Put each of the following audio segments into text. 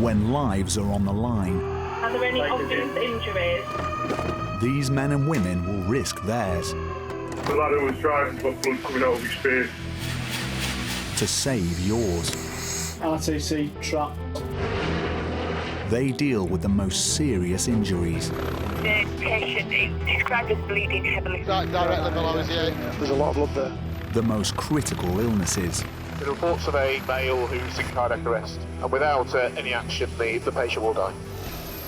when lives are on the line. Are there any obvious injuries? These men and women will risk theirs. The lad who was driving got blood coming out of his face. To save yours. RTC trap. They deal with the most serious injuries. The patient is described as bleeding heavily. Directly below his ear. There's a lot of blood there. The most critical illnesses. The reports of a male who's in cardiac arrest, and without any action, the patient will die.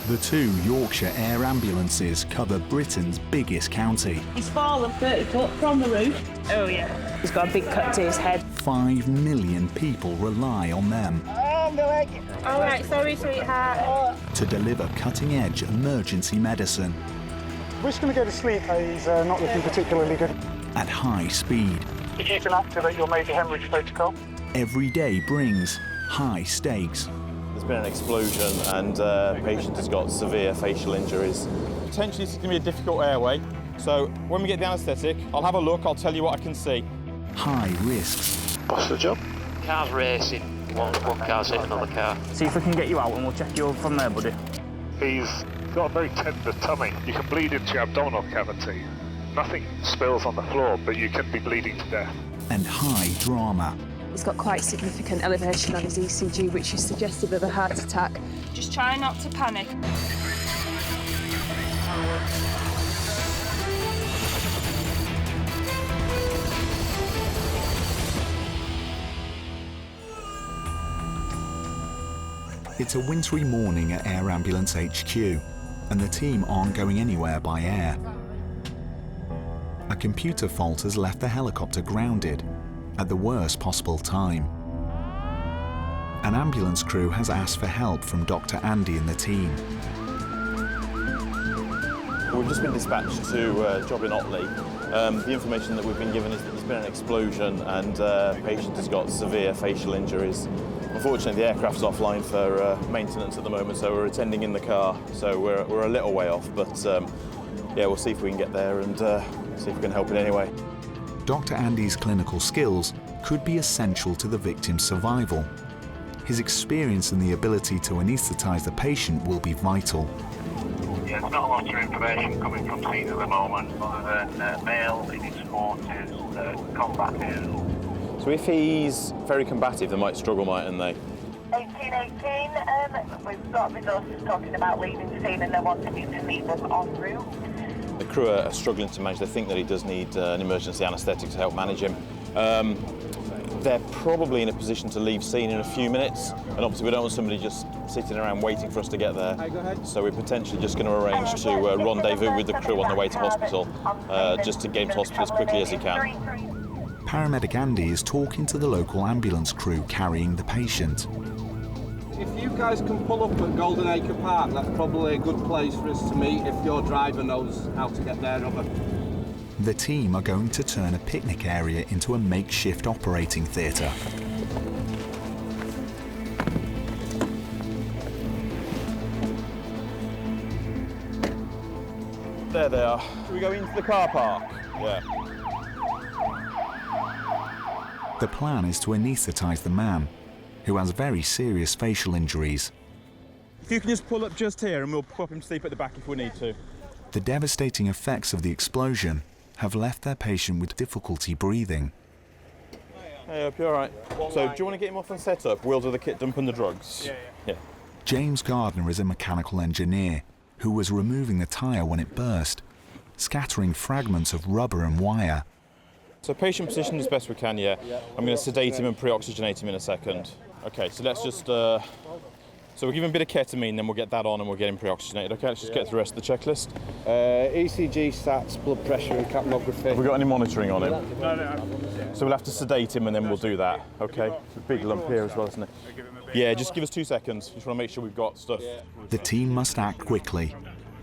The 2 Yorkshire Air Ambulances cover Britain's biggest county. He's fallen 30 foot from the roof. Oh, yeah. He's got a big cut to his head. 5 million people rely on them. All right, sorry, sweetheart. To deliver cutting-edge emergency medicine. We're just going to go to sleep. He's not looking particularly good. At high speed. If you can activate your major hemorrhage protocol. Every day brings high stakes. There's been an explosion and the patient has got severe facial injuries. Potentially this is going to be a difficult airway, so when we get the anaesthetic, I'll have a look, I'll tell you what I can see. High risks. What's the job? Car's racing. One car's hit another car. See if we can get you out and we'll check you over from there, buddy. He's got a very tender tummy. You can bleed into your abdominal cavity. Nothing spills on the floor, but you can be bleeding to death. And high drama. He's got quite significant elevation on his ECG, which is suggestive of a heart attack. Just try not to panic. It's a wintry morning at Air Ambulance HQ, and the team aren't going anywhere by air. A computer fault has left the helicopter grounded at the worst possible time. An ambulance crew has asked for help from Dr. Andy and the team. We've just been dispatched to a job in Otley. The information that we've been given is that there's been an explosion and the patient has got severe facial injuries. Unfortunately, the aircraft's offline for maintenance at the moment, so we're attending in the car. So we're a little way off, but yeah, we'll see if we can get there and see if we can help in any way. Dr. Andy's clinical skills could be essential to the victim's survival. His experience and the ability to anaesthetise the patient will be vital. Yeah, there's not a lot of information coming from scene at the moment, other than male in his 40s, combative. So if he's very combative, they might struggle, mightn't they? 1818, we've got resources talking about leaving scene and they're wanting you to meet them en route. The crew are struggling to manage. They think that he does need an emergency anaesthetic to help manage him. They're probably in a position to leave scene in a few minutes, and obviously we don't want somebody just sitting around waiting for us to get there. So we're potentially just going to arrange to rendezvous with the crew on the way to hospital, just to get him to hospital as quickly as he can. Paramedic Andy is talking to the local ambulance crew carrying the patient. If you guys can pull up at Golden Acre Park, that's probably a good place for us to meet if your driver knows how to get there over. The team are going to turn a picnic area into a makeshift operating theatre. There they are. Should we go into the car park? Yeah. The plan is to anaesthetise the man, who has very serious facial injuries. If you can just pull up just here and we'll pop him to sleep at the back if we need to. The devastating effects of the explosion have left their patient with difficulty breathing. Hey, hope you're all right. So, do you want to get him off and set up? We'll do the kit dump and the drugs. Yeah. James Gardner is a mechanical engineer who was removing the tyre when it burst, scattering fragments of rubber and wire. So patient positioned as best we can, yeah. I'm going to sedate him and pre-oxygenate him in a second. Okay, so let's just... So we'll give him a bit of ketamine, then we'll get that on and we'll get him pre-oxygenated. Okay, let's just get through the rest of the checklist. ECG, stats, blood pressure and capnography. Have we got any monitoring on him? No. So we'll have to sedate him and then we'll do that, okay? It's a big lump here as well, isn't it? Yeah, just give us 2 seconds. Just want to make sure we've got stuff. The team must act quickly,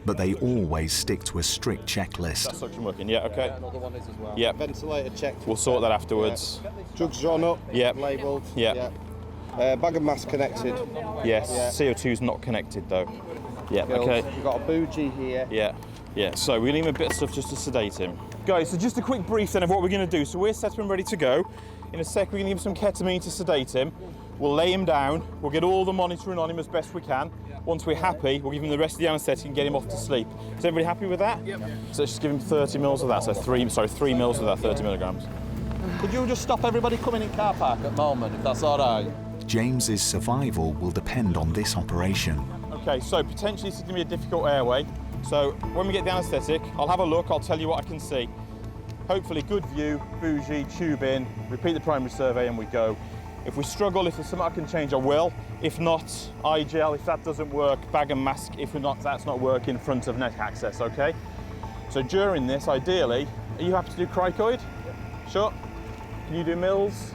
but they always stick to a strict checklist. That's suction working, yeah, okay. Another one is as well. Yeah. Ventilator checked. We'll sort that afterwards. Drugs drawn up, Yeah. labelled. Yeah. Bag of mass connected. Yes, Yeah. CO2's not connected though. Yeah, Pills. okay. We've got a bougie here. Yeah, so we'll leave him a bit of stuff just to sedate him. Guys, so just a quick brief then of what we're going to do. So we're set him ready to go. In a sec, we're going to give him some ketamine to sedate him. We'll lay him down, we'll get all the monitoring on him as best we can. Once we're happy, we'll give him the rest of the anaesthetic and get him off to sleep. Is everybody happy with that? Yep. So let's just give him 30 mils of that, so 3 mils of that, 30 milligrams. Could you just stop everybody coming in car park at the moment, if that's all right? James's survival will depend on this operation. Okay, so potentially this is going to be a difficult airway. So when we get the anaesthetic, I'll have a look, I'll tell you what I can see. Hopefully good view, bougie, tube in, repeat the primary survey and we go. If we struggle, if there's something I can change, I will. If not, eye gel, if that doesn't work, bag and mask, if that's not working, front of neck access, okay? So during this, ideally, are you happy to do cricoid? Yep. Sure. Can you do mils?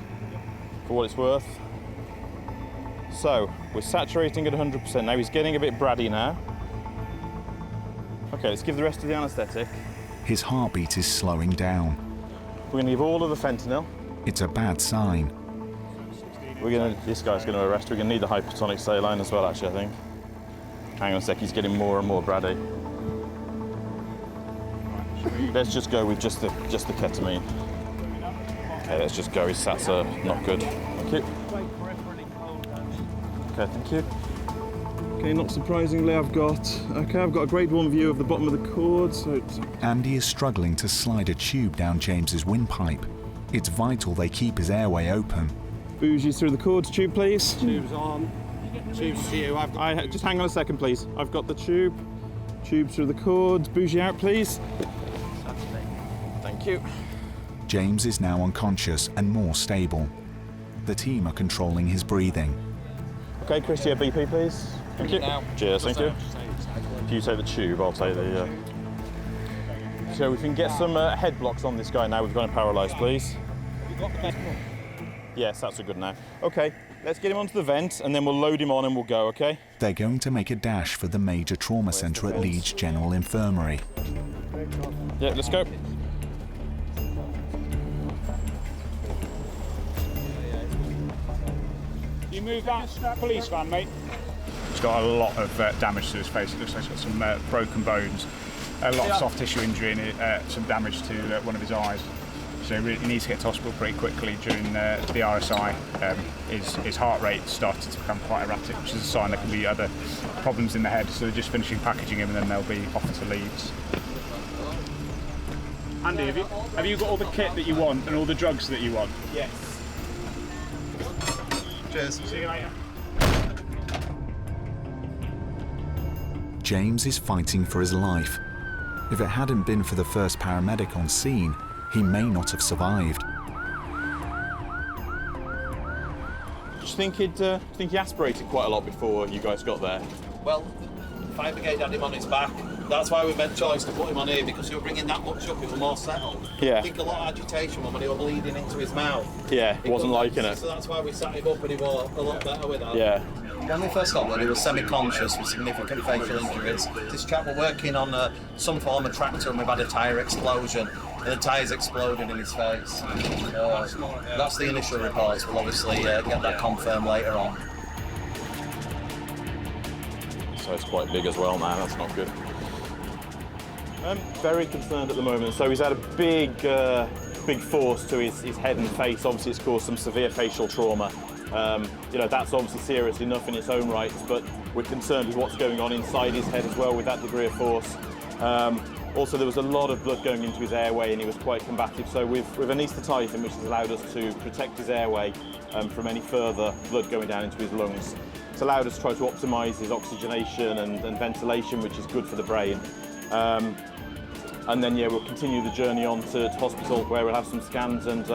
For what it's worth. So, we're saturating at 100%. Now he's getting a bit braddy now. Okay, let's give the rest of the anaesthetic. His heartbeat is slowing down. We're going to give all of the fentanyl. It's a bad sign. This guy's going to arrest. We're going to need the hypertonic saline as well, actually, I think. Hang on a sec, he's getting more and more braddy. Let's just go with just the ketamine. Okay, let's just go. His sats are not good. Thank you. Okay, thank you. Okay, not surprisingly, I've got a grade 1 view of the bottom of the cord. So Andy is struggling to slide a tube down James's windpipe. It's vital they keep his airway open. Bougies through the cord, tube please. Tube's on. Tube's to you. Just hang on a second, please. I've got the tube. Tube through the cord. Bougie out, please. Thank you. James is now unconscious and more stable. The team are controlling his breathing. Okay, Chris, your BP, please. Thank you. Cheers, thank you. If you take the tube, I'll take the... So we can get some head blocks on this guy now. We've got him paralysed, please. Yes, that's a good now. Okay, let's get him onto the vent and then we'll load him on and we'll go, okay? They're going to make a dash for the major trauma centre at Leeds General Infirmary. Yeah, let's go. You move that police van, mate. He's got a lot of damage to his face. It looks like he's got some broken bones, a lot of soft tissue injury and some damage to one of his eyes. So he needs to get to hospital pretty quickly. During the RSI, his heart rate started to become quite erratic, which is a sign there can be other problems in the head. So they're just finishing packaging him and then they'll be off to Leeds. Andy, have you got all the kit that you want and all the drugs that you want? Yes. Cheers. See you later. James is fighting for his life. If it hadn't been for the first paramedic on scene, he may not have survived. Do you think he aspirated quite a lot before you guys got there? Well, fire brigade had him on his back. That's why we made choice to put him on here, because you were bringing that much up, it was more settled. Yeah. I think a lot of agitation when he was bleeding into his mouth. Yeah, he wasn't liking it. So that's why we sat him up and he was a lot better with that. Yeah. When we first got there, he was semi-conscious with significant facial injuries. This chap was working on some form of tractor and we've had a tyre explosion. And the tyres exploded in his face. That's the initial reports. We'll obviously get that confirmed later on. So it's quite big as well now, that's not good. I'm very concerned at the moment. So he's had a big force to his head and face. Obviously it's caused some severe facial trauma. That's obviously serious enough in its own right, but we're concerned with what's going on inside his head as well with that degree of force. Also, there was a lot of blood going into his airway and he was quite combative, so we've anaesthetised him, which has allowed us to protect his airway from any further blood going down into his lungs. It's allowed us to try to optimise his oxygenation and ventilation, which is good for the brain. And then, we'll continue the journey on to hospital where we'll have some scans and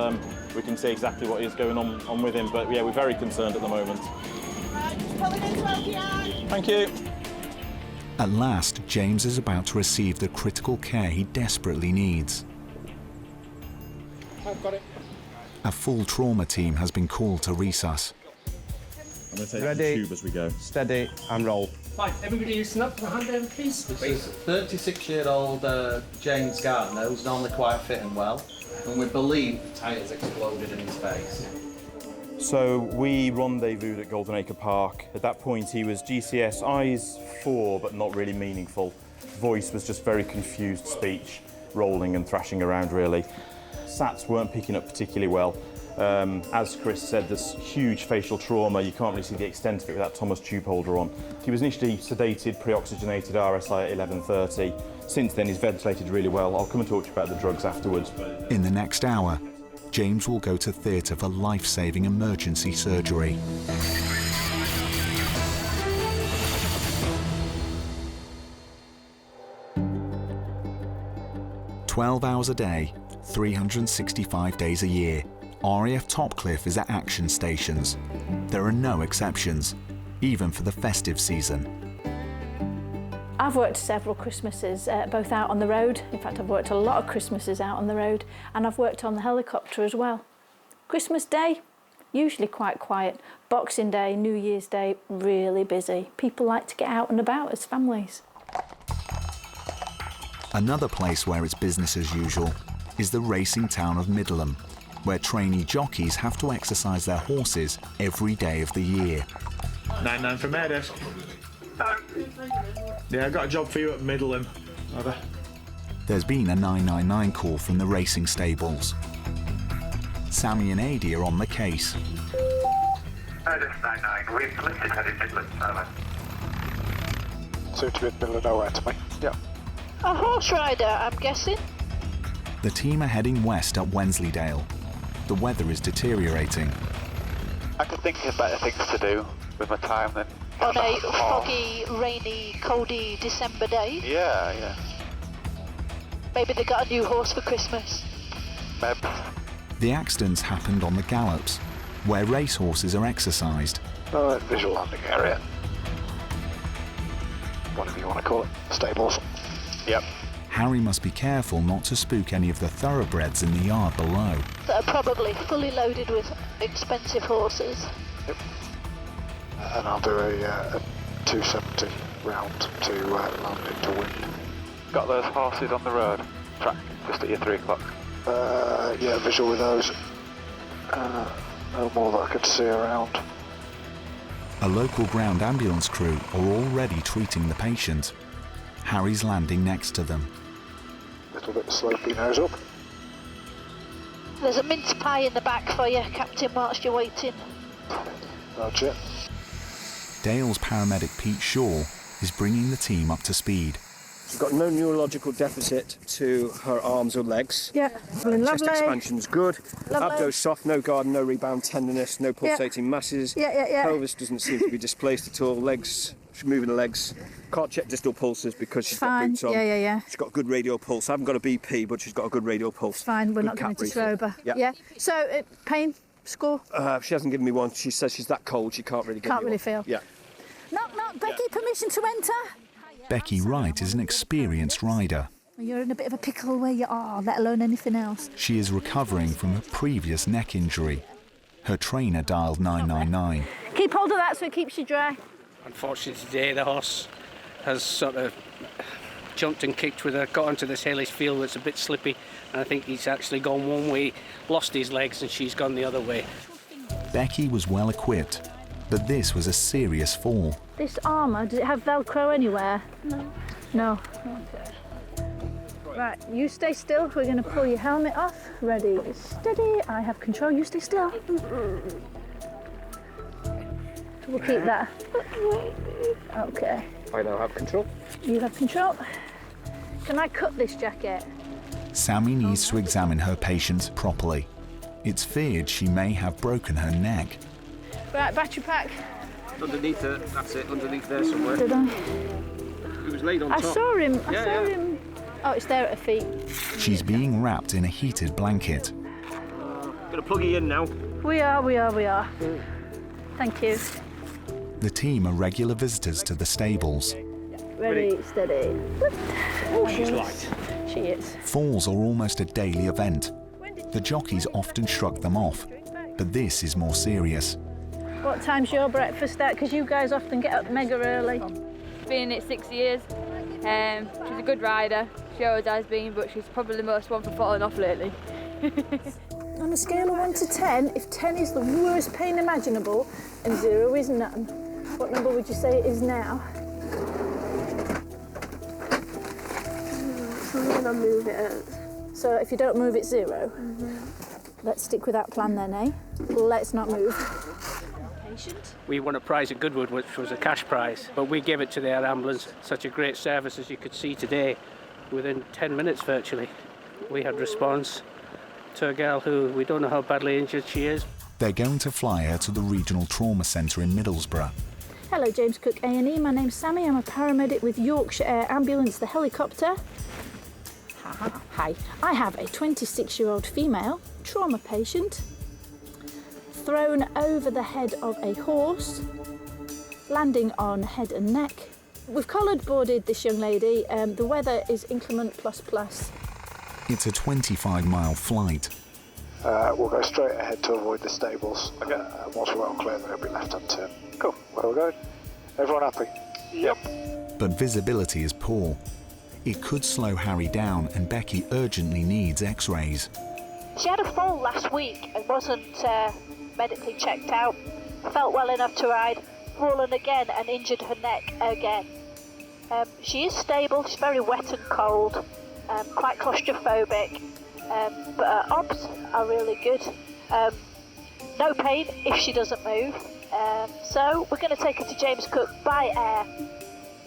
we can see exactly what is going on with him. But we're very concerned at the moment. Thank you. At last, James is about to receive the critical care he desperately needs. I've got it. A full trauma team has been called to resus. I'm going to take Ready, the tube as we go. Steady and roll. Fine, everybody listen up for the handover, please. 36-year-old James Gardner, who's normally quite fit and well, and we believe the tyres exploded in his face. So we rendezvoused at Golden Acre Park. At that point he was GCS, eyes 4 but not really meaningful. Voice was just very confused speech, rolling and thrashing around really. Sats weren't picking up particularly well. As Chris said, there's huge facial trauma. You can't really see the extent of it with that Thomas tube holder on. He was initially sedated, pre-oxygenated, RSI at 11:30. Since then, he's ventilated really well. I'll come and talk to you about the drugs afterwards. In the next hour, James will go to theatre for life-saving emergency surgery. 12 hours a day, 365 days a year, RAF Topcliffe is at action stations. There are no exceptions, even for the festive season. I've worked several Christmases, both out on the road. In fact, I've worked a lot of Christmases out on the road, and I've worked on the helicopter as well. Christmas Day, usually quite quiet. Boxing Day, New Year's Day, really busy. People like to get out and about as families. Another place where it's business as usual is the racing town of Middleham, where trainee jockeys have to exercise their horses every day of the year. 99 from Air Desk. Yeah, I've got a job for you at Middleham. Over. There's been a 999 call from the racing stables. Sammy and Adi are on the case. Air Desk 99, we've collected heading Midland, over. Soon to be in the middle of nowhere to me. Yeah. A horse rider, I'm guessing. The team are heading west up Wensleydale. The weather is deteriorating. I could think of better things to do with my time than... On a foggy, rainy, coldy December day. Yeah. Maybe they got a new horse for Christmas. Maybe. The accidents happened on the gallops, where racehorses are exercised. Visual landing area. Whatever you want to call it. Stables. Yep. Harry must be careful not to spook any of the thoroughbreds in the yard below. That are probably fully loaded with expensive horses. Yep. And I'll do a 270 round to land into wind. Got those horses on the road? Track, just at your 3 o'clock. Yeah, visual with those. No more that I could see around. A local ground ambulance crew are already treating the patient. Harry's landing next to them. Little bit slopey nose up. There's a mince pie in the back for you, Captain, whilst you're waiting. Roger. Dale's paramedic Pete Shaw is bringing the team up to speed. She's got no neurological deficit to her arms or legs. Yeah, lovely. Chest expansion's good. Lovely. Abdo soft, no garden, no rebound tenderness, no pulsating masses. Yeah. Pelvis doesn't seem to be displaced at all. Legs, she's moving the legs. Can't check distal pulses because she's got boots on. Yeah. She's got a good radial pulse. I haven't got a BP, but she's got a good radial pulse. It's fine, we're good not going to breathing. slow her. Yeah. So, pain score? She hasn't given me one. She says she's that cold, she can't really get Can't really feel. Yeah. Knock, Becky, permission to enter? Becky Wright is an experienced rider. You're in a bit of a pickle where you are, let alone anything else. She is recovering from a previous neck injury. Her trainer dialed 999. Keep hold of that so it keeps you dry. Unfortunately today the horse has sort of jumped and kicked with her, got onto this hillish field that's a bit slippy, and I think he's actually gone one way, lost his legs, and she's gone the other way. Becky was well equipped, but this was a serious fall. This armour, does it have Velcro anywhere? No. Okay. Right, you stay still. We're going to pull your helmet off. Ready, steady. I have control. You stay still. We'll keep that. Okay. I now have control. You have control. Can I cut this jacket? Sammy needs to examine her patient properly. It's feared she may have broken her neck. Right, battery pack. Underneath her, that's it, underneath there somewhere. Did I? He was laid on I top. saw him. I saw him. Oh, it's there at her feet. She's being wrapped in a heated blanket. Gonna plug you in now. We are. Thank you. The team are regular visitors to the stables. Ready, steady. Oh, she's light. She is. Falls are almost a daily event. The jockeys often shrug them off, but this is more serious. What time's your breakfast at? Because you guys often get up mega early. Been in it 6 years. She's a good rider. She always has been, but she's probably the most one for falling off lately. On a scale of 1 to 10, if 10 is the worst pain imaginable and 0 is none, what number would you say it is now? So I'm gonna move it. So if you don't move, it's 0. Let's stick with that plan then, eh? Let's not move. Patient. We won a prize at Goodwood, which was a cash prize, but we gave it to the Air Ambulance. Such a great service, as you could see today. Within 10 minutes virtually, we had response to a girl who we don't know how badly injured she is. They're going to fly her to the Regional Trauma Centre in Middlesbrough. Hello, James Cook A&E. My name's Sammy. I'm a paramedic with Yorkshire Air Ambulance, the helicopter. Hi. I have a 26-year-old female trauma patient thrown over the head of a horse, landing on head and neck. We've collared boarded this young lady. The weather is inclement plus. It's a 25-mile flight. We'll go straight ahead to avoid the stables. Okay. Once we're all clear, then it'll be left unturned. Cool. Where we're going? Everyone happy? Yep. But visibility is poor. It could slow Harry down, and Becky urgently needs x-rays. She had a fall last week and wasn't medically checked out. Felt well enough to ride, fallen again and injured her neck again. She is stable, she's very wet and cold, quite claustrophobic, but her obs are really good. No pain if she doesn't move. So we're going to take her to James Cook by air,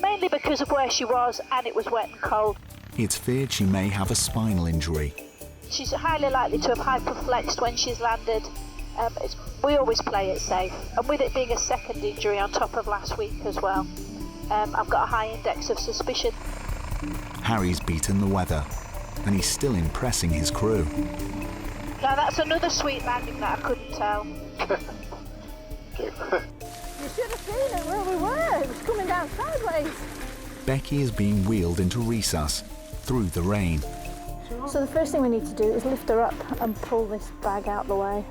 mainly because of where she was and it was wet and cold. It's feared she may have a spinal injury. She's highly likely to have hyperflexed when she's landed. We always play it safe, and with it being a second injury on top of last week as well, I've got a high index of suspicion. Harry's beaten the weather, and he's still impressing his crew. Now that's another sweet landing that I couldn't tell. You should have seen it where we were. It was coming down sideways. Becky is being wheeled into resus through the rain. So the first thing we need to do is lift her up and pull this bag out the way.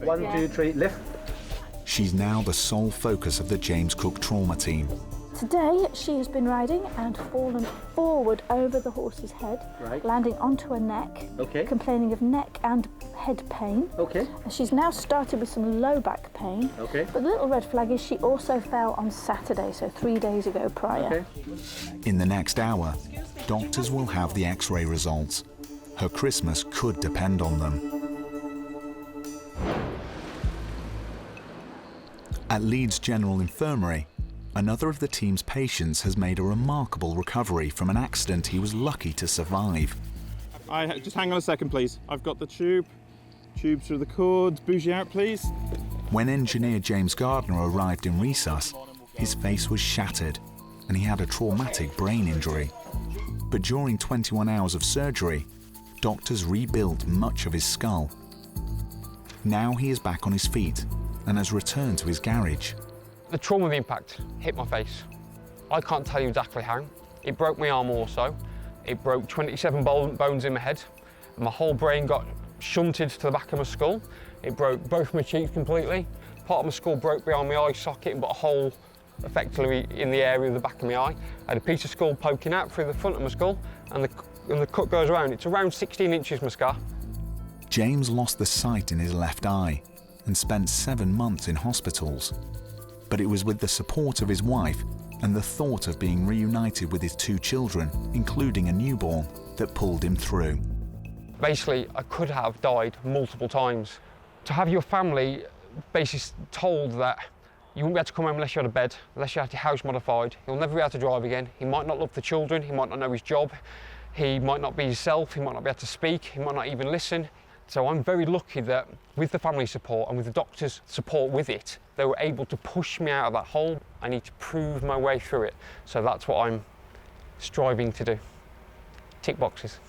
1, 2, 3, lift. She's now the sole focus of the James Cook trauma team. Today she has been riding and fallen forward over the horse's head, landing onto her neck, complaining of neck and head pain. She's now started with some low back pain. But the little red flag is she also fell on Saturday, so 3 days ago prior. In the next hour, doctors will have the x-ray results. Her Christmas could depend on them. At Leeds General Infirmary, another of the team's patients has made a remarkable recovery from an accident he was lucky to survive. Just hang on a second, please. I've got the tube through the cord. Bougie out, please. When engineer James Gardner arrived in resus, his face was shattered and he had a traumatic brain injury. But during 21 hours of surgery, doctors rebuilt much of his skull. Now he is back on his feet and has returned to his garage. The trauma of the impact hit my face. I can't tell you exactly how. It broke my arm also. It broke 27 bones in my head. My whole brain got shunted to the back of my skull. It broke both my cheeks completely. Part of my skull broke behind my eye socket, but a hole effectively in the area of the back of my eye. I had a piece of skull poking out through the front of my skull, and the cut goes around. It's around 16 inches, my scar. James lost the sight in his left eye and spent 7 months in hospitals. But it was with the support of his wife and the thought of being reunited with his 2 children, including a newborn, that pulled him through. Basically, I could have died multiple times. To have your family basically told that you wouldn't be able to come home unless you had a bed, unless you had your house modified, you'll never be able to drive again, he might not love the children, he might not know his job, he might not be himself, he might not be able to speak, he might not even listen. So I'm very lucky that with the family support and with the doctor's support with it, they were able to push me out of that hole. I need to prove my way through it. So that's what I'm striving to do. Tick boxes.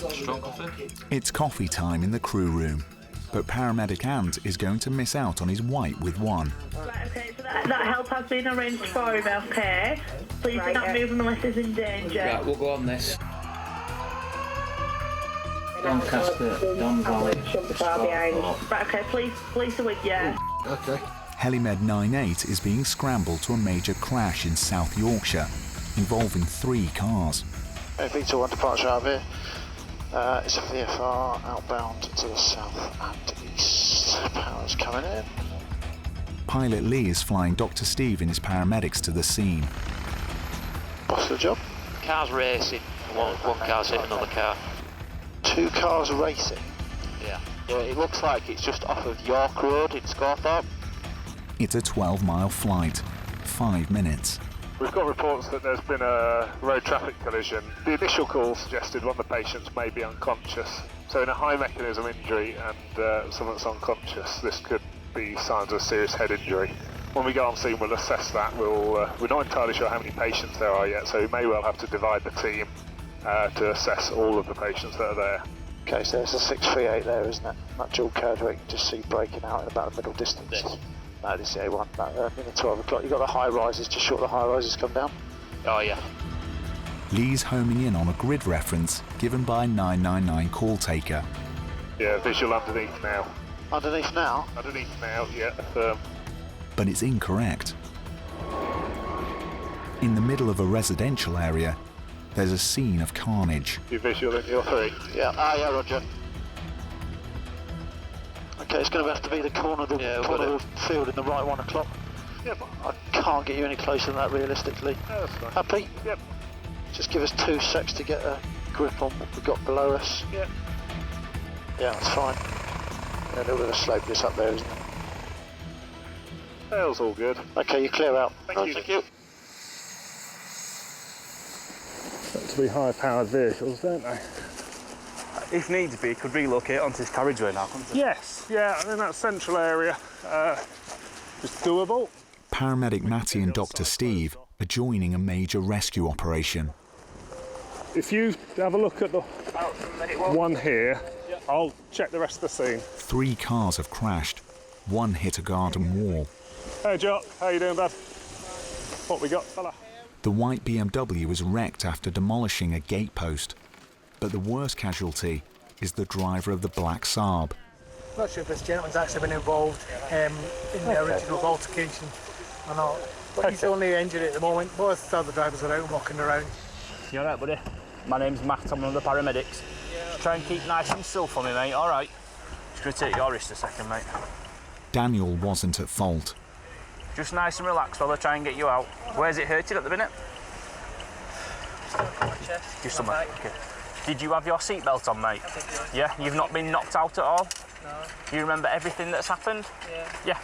Strong coffee? It's coffee time in the crew room, but paramedic Ant is going to miss out on his white with 1. Right, okay, so that help has been arranged for him, okay? Please do not move him unless he's in danger. Right, we'll go on this. Doncaster, Don Valley, Right, okay, police are with you. Okay. Helimed 98 is being scrambled to a major crash in South Yorkshire, involving 3 cars. Victor 1 departure out of here. It's a VFR outbound to the south and east. Power's coming in. Pilot Lee is flying Dr. Steve and his paramedics to the scene. Boss of the job. car's racing, one car's hit another car. 2 cars racing? Yeah. Yeah, it looks like it's just off of York Road in Scawthorpe. It's a 12-mile flight, 5 minutes. We've got reports that there's been a road traffic collision. The initial call suggested one of the patients may be unconscious. So in a high mechanism injury and someone that's unconscious, this could be signs of serious head injury. When we go on scene, we'll assess that. We're not entirely sure how many patients there are yet, so we may well have to divide the team to assess all of the patients that are there. Okay, so there's a 638 there, isn't it? That dual carriage where you can just see braking out in about the middle distance. Yes. No, this is A1, about near 12 o'clock. You've got the high rises, just short of the high rises come down. Oh, yeah. Lee's homing in on a grid reference given by 999 call taker. Yeah, visual underneath now. Underneath now? Underneath now, yeah, affirm. But it's incorrect. In the middle of a residential area, there's a scene of carnage. You visual in your 3? Yeah. Yeah, roger. Okay, it's going to have to be the corner of the field in the right 1 o'clock. Yep. I can't get you any closer than that realistically. Yeah, that's fine. Happy? Yep. Just give us 2 secs to get a grip on what we've got below us. Yep. Yeah, that's fine. Yeah, a little bit of slope this up there, isn't it? Sail's all good. Okay, you clear out. Thank you. Thank you. To be high-powered vehicles, don't they? If needs be, could relocate onto this carriageway now, couldn't it? Yes, yeah, in that central area, it's doable. Paramedic Matty and Dr. Steve are joining a major rescue operation. If you have a look at the one here, I'll check the rest of the scene. 3 cars have crashed. 1 hit a garden wall. Hey Jock, how you doing, bud? What we got, fella? The white BMW was wrecked after demolishing a gate post. But the worst casualty is the driver of the black Saab. Not sure if this gentleman's actually been involved in the original altercation or not. But he's only injured at the moment. Both other drivers are out walking around. You alright, buddy? My name's Matt, I'm one of the paramedics. Try and keep nice and still for me, mate, alright? Just going to take your wrist a second, mate. Daniel wasn't at fault. Just nice and relaxed while I try and get you out. Where's it hurting at the minute? Just somewhere. Okay. Did you have your seatbelt on, mate? Yeah? You've not been knocked out at all? No. Do you remember everything that's happened? Yeah.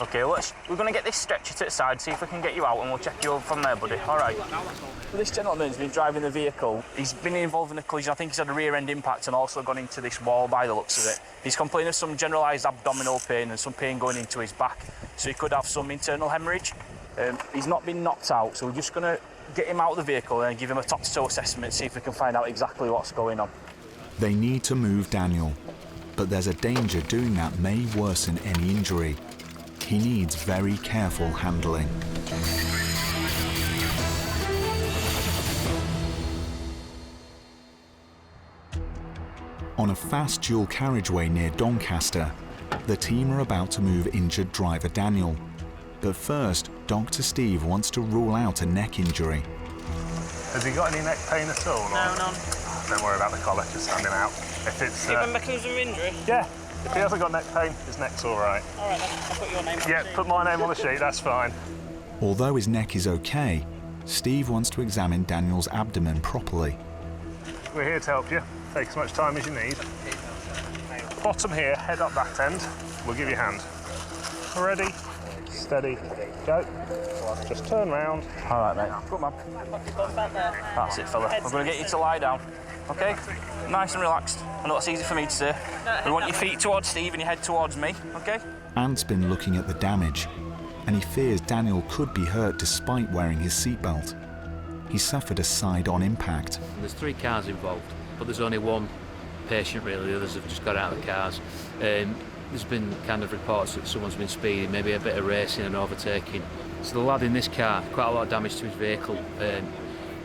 Okay, we're going to get this stretcher to the side, see if we can get you out, and we'll check you over from there, buddy. All right. Well, this gentleman's been driving the vehicle. He's been involved in a collision. I think he's had a rear-end impact and also gone into this wall by the looks of it. He's complaining of some generalised abdominal pain and some pain going into his back, so he could have some internal hemorrhage. He's not been knocked out, so we're just going to get him out of the vehicle and give him a top-to-toe assessment, see if we can find out exactly what's going on. They need to move Daniel, but there's a danger doing that may worsen any injury. He needs very careful handling. On a fast dual carriageway near Doncaster, the team are about to move injured driver Daniel. But first, Dr. Steve wants to rule out a neck injury. Has he got any neck pain at all? No, none. Don't worry about the collar, just standing out. If it's, Do you have a mechanism of injury? Yeah, if he hasn't got neck pain, his neck's all right. All right, then. I'll put your name on the sheet. Put my name on the sheet, that's fine. Although his neck is okay, Steve wants to examine Daniel's abdomen properly. We're here to help you. Take as much time as you need. Bottom here, head up that end. We'll give you a hand. Ready, steady, go. Just turn round. All right, mate. Come on. That's it, fella. We're going to get you to lie down. Okay? Nice and relaxed. I know it's easy for me to say. We want your feet towards Steve and your head towards me, okay? Ant's been looking at the damage, and he fears Daniel could be hurt despite wearing his seatbelt. He suffered a side-on impact. There's 3 cars involved, but there's only 1 patient really. The others have just got out of the cars. There's been kind of reports that someone's been speeding, maybe a bit of racing and overtaking. So the lad in this car, quite a lot of damage to his vehicle.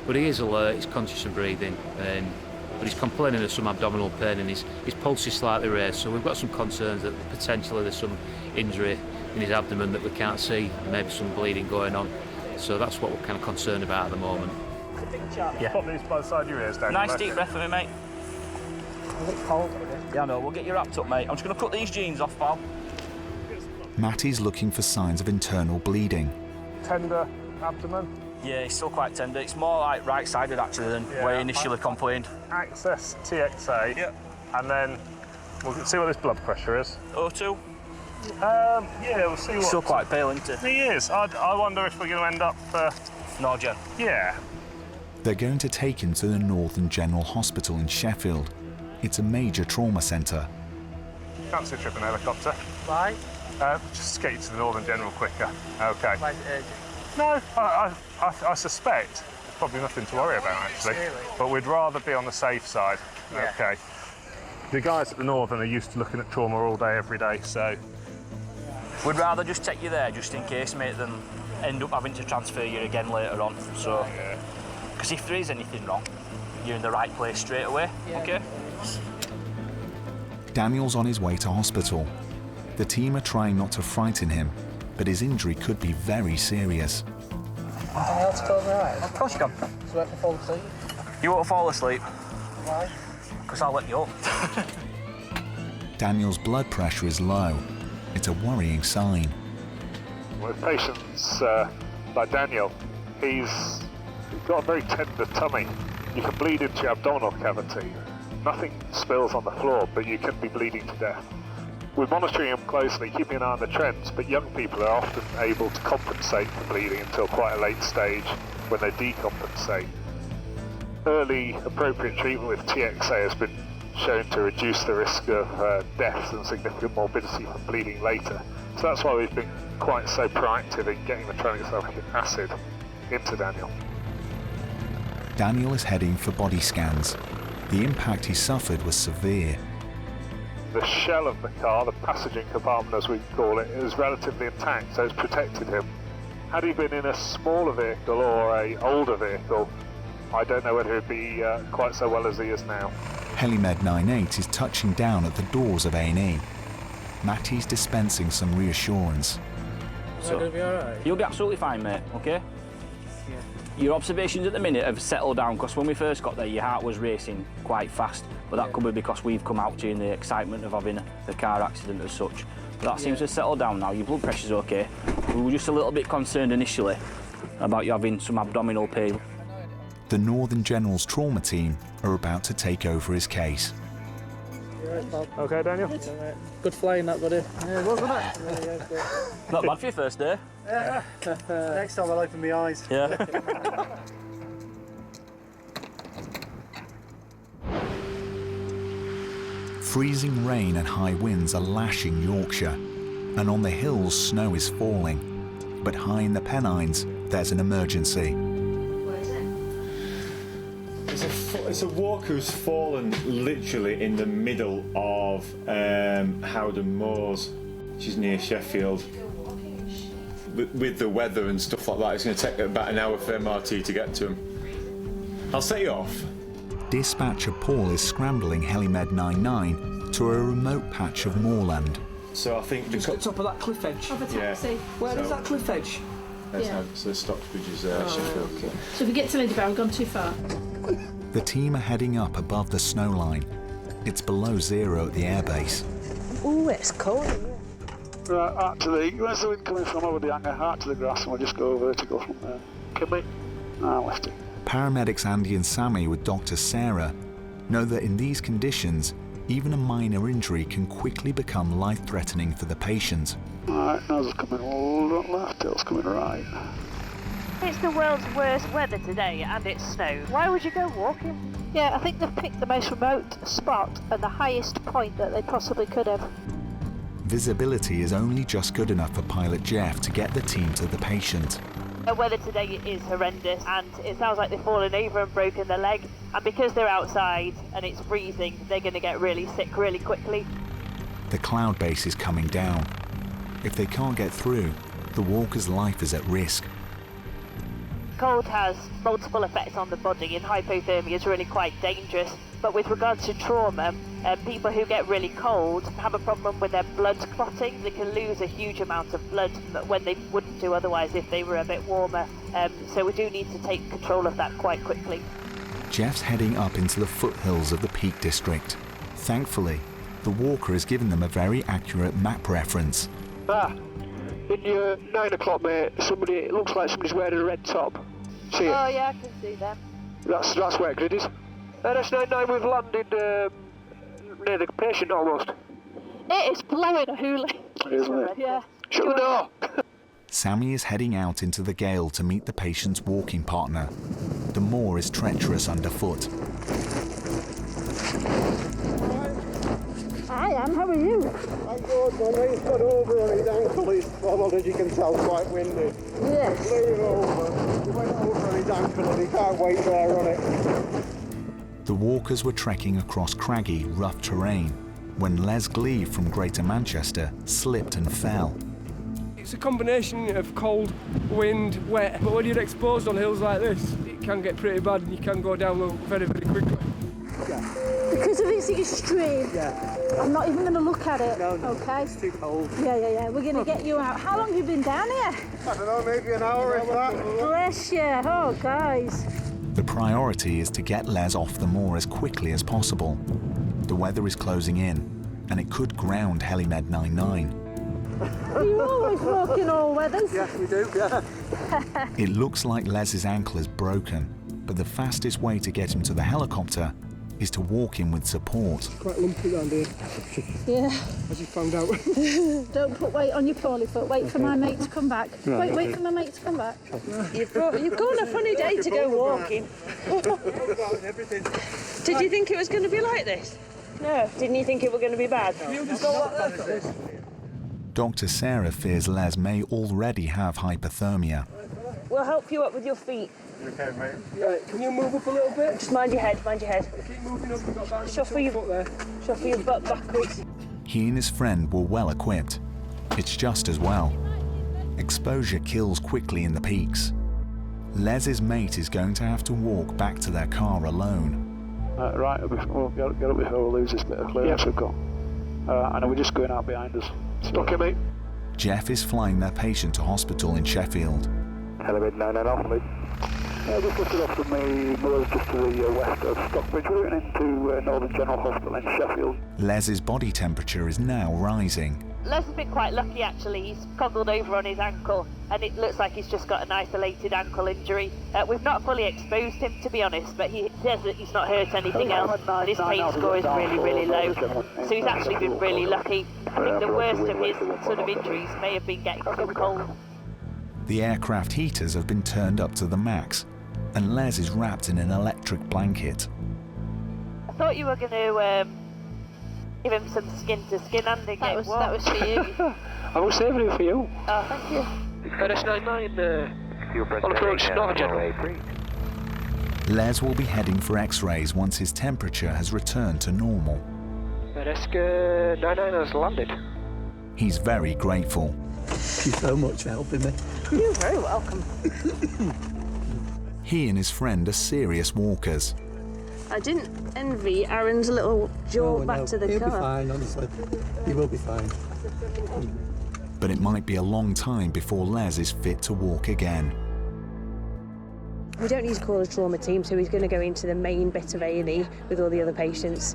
But he is alert, he's conscious and breathing. But he's complaining of some abdominal pain and his pulse is slightly raised, so we've got some concerns that potentially there's some injury in his abdomen that we can't see, maybe some bleeding going on. So that's what we're kind of concerned about at the moment. Yeah. Pop these by the side of your ears, Daniel. Nice deep breath for me, mate. A bit cold. Yeah, I know, we'll get you wrapped up, mate. I'm just going to cut these jeans off, pal. Matty's looking for signs of internal bleeding. Tender abdomen. Yeah, he's still quite tender. It's more like right-sided actually than where he initially complained. Access TXA. Yep. And then we'll see what this blood pressure is. O2? Yeah, we'll see what... He's still quite pale, isn't he? He is. I wonder if we're going to end up... Norgen? Yeah. They're going to take him to the Northern General Hospital in Sheffield. It's a major trauma centre. Fancy a trip in a helicopter? Why? Just to get you to the Northern General quicker. Okay. Why is it urgent? No, I suspect there's probably nothing to worry about, actually. Really? But we'd rather be on the safe side. Yeah. Okay. The guys at the Northern are used to looking at trauma all day, every day, so... We'd rather just take you there just in case, mate, than end up having to transfer you again later on. So, because if there is anything wrong, you're in the right place straight away. Yeah. Okay. Daniel's on his way to hospital. The team are trying not to frighten him, but his injury could be very serious. Anything else to override? Of course you can. So I can fall asleep? You won't fall asleep. Why? Because I'll let you up. Daniel's blood pressure is low. It's a worrying sign. With patients like Daniel, he's got a very tender tummy. You can bleed into your abdominal cavity. Nothing spills on the floor, but you can be bleeding to death. We're monitoring him closely, keeping an eye on the trends, but young people are often able to compensate for bleeding until quite a late stage when they decompensate. Early appropriate treatment with TXA has been shown to reduce the risk of deaths and significant morbidity from bleeding later. So that's why we've been quite so proactive in getting the tranexamic acid into Daniel. Daniel is heading for body scans. The impact he suffered was severe. The shell of the car, the passenging compartment as we call it, is relatively intact, so it's protected him. Had he been in a smaller vehicle or a older vehicle, I don't know whether he'd be quite so well as he is now. Helimed 98 is touching down at the doors of A&E. Matty's dispensing some reassurance. So, Am I going to be alright? You'll be absolutely fine, mate, okay? Yeah. Your observations at the minute have settled down, because when we first got there, your heart was racing quite fast, but that could be because we've come out during the excitement of having the car accident as such. But that seems to have settled down now. Your blood pressure's okay. We were just a little bit concerned initially about you having some abdominal pain. The Northern General's trauma team are about to take over his case. Okay, Daniel? Good flying, that, buddy. Yeah, wasn't it? Not bad for your first day. Yeah. Next time I'll open my eyes. Yeah. Freezing rain and high winds are lashing Yorkshire, and on the hills snow is falling. But high in the Pennines, there's an emergency. It's a walker who's fallen literally in the middle of Howden Moors, which is near Sheffield. With the weather and stuff like that, it's going to take about an hour for MRT to get to him. I'll set you off. Dispatcher Paul is scrambling Helimed 99 to a remote patch of moorland. So I think just at the top of that cliff edge. Of a taxi. Where is that cliff edge? So Stocksbridge is Sheffield. Okay. So if we get to Ladyborough, we've gone too far. The team are heading up above the snow line. It's below zero at the airbase. Ooh, it's cold. Right, out to the... Where's the wind coming from over the hangar? Out to the grass, and we'll just go vertical from there. Can we? Lefty. Paramedics Andy and Sammy with Dr. Sarah know that in these conditions, even a minor injury can quickly become life-threatening for the patient. Right, nose is coming left, tail's coming right. It's the world's worst weather today, and it's snow. Why would you go walking? Yeah, I think they've picked the most remote spot and the highest point that they possibly could have. Visibility is only just good enough for pilot Jeff to get the team to the patient. The weather today is horrendous, and it sounds like they've fallen over and broken their leg, and because they're outside and it's freezing, they're going to get really sick really quickly. The cloud base is coming down. If they can't get through, the walker's life is at risk. Cold has multiple effects on the body, and hypothermia is really quite dangerous. But with regards to trauma, people who get really cold have a problem with their blood clotting. They can lose a huge amount of blood when they wouldn't do otherwise if they were a bit warmer. So we do need to take control of that quite quickly. Jeff's heading up into the foothills of the Peak District. Thankfully, the walker has given them a very accurate map reference. In your 9 o'clock, mate, it looks like somebody's wearing a red top. See it? Oh yeah, I can see them. That's where grid is. That's 99, we've landed near the patient almost. It is blowing a hoolie. Isn't it? Yeah. Shut the door! Sammy is heading out into the gale to meet the patient's walking partner. The moor is treacherous underfoot. I am, how are you? I'm good, man. He's got over on his ankle. It's, well, as you can tell, quite windy. Yes. Blew it over. He went over on his ankle and he can't wait there on it. The walkers were trekking across craggy, rough terrain when Les Glee from Greater Manchester slipped and fell. It's a combination of cold, wind, wet, but when you're exposed on hills like this, it can get pretty bad and you can go down very, very quickly. Because of its extreme. Yeah. I'm not even going to look at it. No, okay? It's too cold. Yeah. We're going to get you out. How long have you been down here? I don't know, maybe an hour if that. Bless you. Oh, guys. The priority is to get Les off the moor as quickly as possible. The weather is closing in, and it could ground Helimed 99. Are you always walk in all weathers? Yes, we do, yeah. It looks like Les's ankle is broken, but the fastest way to get him to the helicopter is to walk in with support. It's quite lumpy around here. Yeah. As you found out. Don't put weight on your poorly foot. Wait for my mate to come back. Wait for my mate to come back. You've gone on a funny day to go walking. Did you think it was going to be like this? No. Didn't you think it was going to be bad? Dr. Sarah fears Les may already have hypothermia. We'll help you up with your feet. You okay, mate? Right, can you move up a little bit? Just mind your head, mind your head. Keep moving up, we've got about Shuffle your foot there. Shuffle your butt backwards. He and his friend were well equipped. It's just as well. Exposure kills quickly in the peaks. Les's mate is going to have to walk back to their car alone. Right, we'll get up before we lose this bit of clearance we've got. I know we're just going out behind us. Okay, mate. Jeff is flying their patient to hospital in Sheffield. Helimed 99 Alpha, mate. Just lifted off from the moors just to the west of Stockbridge. We're going into Northern General Hospital in Sheffield. Les's body temperature is now rising. Les has been quite lucky actually. He's coggled over on his ankle and it looks like he's just got an isolated ankle injury. We've not fully exposed him to be honest, but he says that he's not hurt anything else and his pain score is really, really low. So he's actually been really lucky. I think the worst of his sort of injuries may have been getting too cold. The aircraft heaters have been turned up to the max, and Les is wrapped in an electric blanket. I thought you were going to give him some skin-to-skin handing. That was for you. I was saving it for you. Oh, thank you. RS99 on approach to Northern General. Les will be heading for x-rays once his temperature has returned to normal. RS99 has landed. He's very grateful. Thank you so much for helping me. You're very welcome. He and his friend are serious walkers. I didn't envy Aaron's little jaunt back to the car. He'll be fine, honestly. He will be fine. But it might be a long time before Les is fit to walk again. We don't need to call a trauma team, so he's going to go into the main bit of A&E with all the other patients.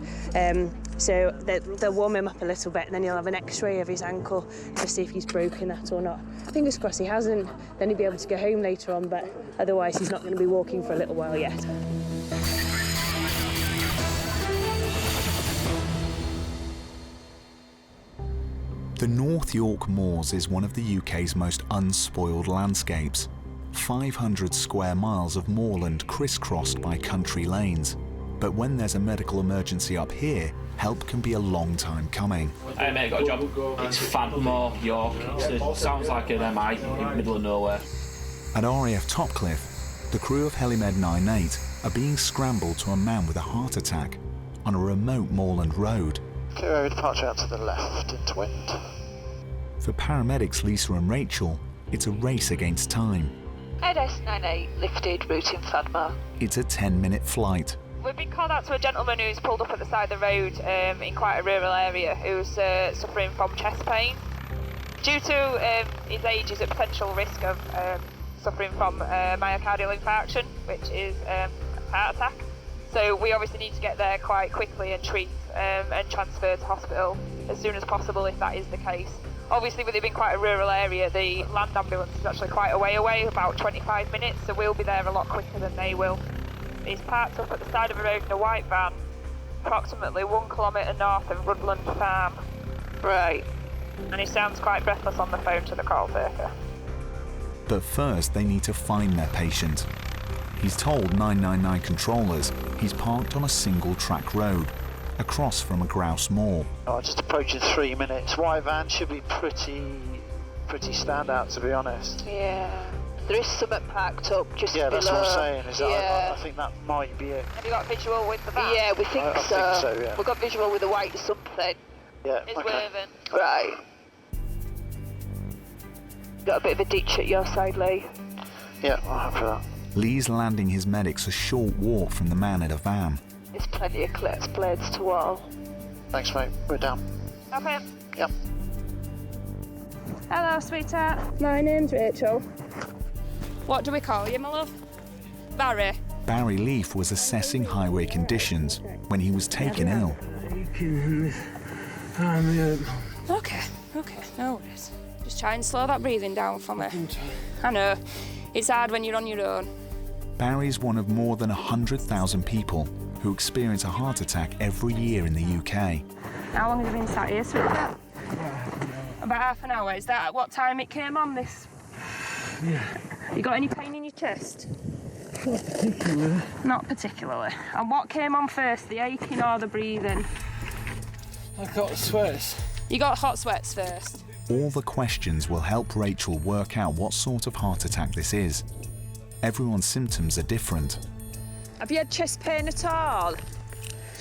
So they'll warm him up a little bit and then he'll have an x-ray of his ankle to see if he's broken that or not. Fingers crossed he hasn't, then he'll be able to go home later on, but otherwise he's not going to be walking for a little while yet. The North York Moors is one of the UK's most unspoiled landscapes. 500 square miles of moorland crisscrossed by country lanes. But when there's a medical emergency up here, help can be a long time coming. Hey mate, got a job. It's Fadmore, York. It sounds like an MI in the middle of nowhere. At RAF Topcliffe, the crew of Helimed 98 are being scrambled to a man with a heart attack on a remote moorland road. Clear departure out to the left into wind. For paramedics Lisa and Rachel, it's a race against time. RS98 lifted, routing Fadmore. It's a 10-minute flight. We've been called out to a gentleman who's pulled up at the side of the road in quite a rural area who's suffering from chest pain. Due to his age, he's at potential risk of suffering from myocardial infarction, which is a heart attack. So we obviously need to get there quite quickly and treat and transfer to hospital as soon as possible if that is the case. Obviously, with it being quite a rural area, the land ambulance is actually quite a way away, about 25 minutes, so we'll be there a lot quicker than they will. He's parked up at the side of a road in a white van, approximately 1 kilometre north of Rudland Farm. Right. And he sounds quite breathless on the phone to the call taker. But first, they need to find their patient. He's told 999 controllers he's parked on a single-track road, across from a grouse moor. Oh, just approaching 3 minutes. White van should be pretty standout, to be honest. Yeah. There is something parked up just below. Yeah, that's what I'm saying. Is Yeah. I think that might be it. Have you got visual with the van? Yeah, we think I so. think so, yeah. We've got visual with the white something. Yeah, It's okay. waving. Right. Got a bit of a ditch at your side, Lee. Yeah, I'll have for that. Lee's landing his medics a short walk from the man in a van. There's plenty of clips, blades to all. Thanks, mate. We're down. Okay. Yep. Hello, sweetheart. My name's Rachel. What do we call you, my love? Barry. Barry Leaf was assessing highway conditions when he was taken ill. Okay, no worries. Just try and slow that breathing down for me. I know, it's hard when you're on your own. Barry's one of more than 100,000 people who experience a heart attack every year in the UK. How long have you been sat here, sweetheart? About half an hour. Is that at what time it came on, this? Yeah. You got any pain in your chest? Not particularly. Not particularly. And what came on first, the aching or the breathing? I got sweats. You got hot sweats first. All the questions will help Rachel work out what sort of heart attack this is. Everyone's symptoms are different. Have you had chest pain at all?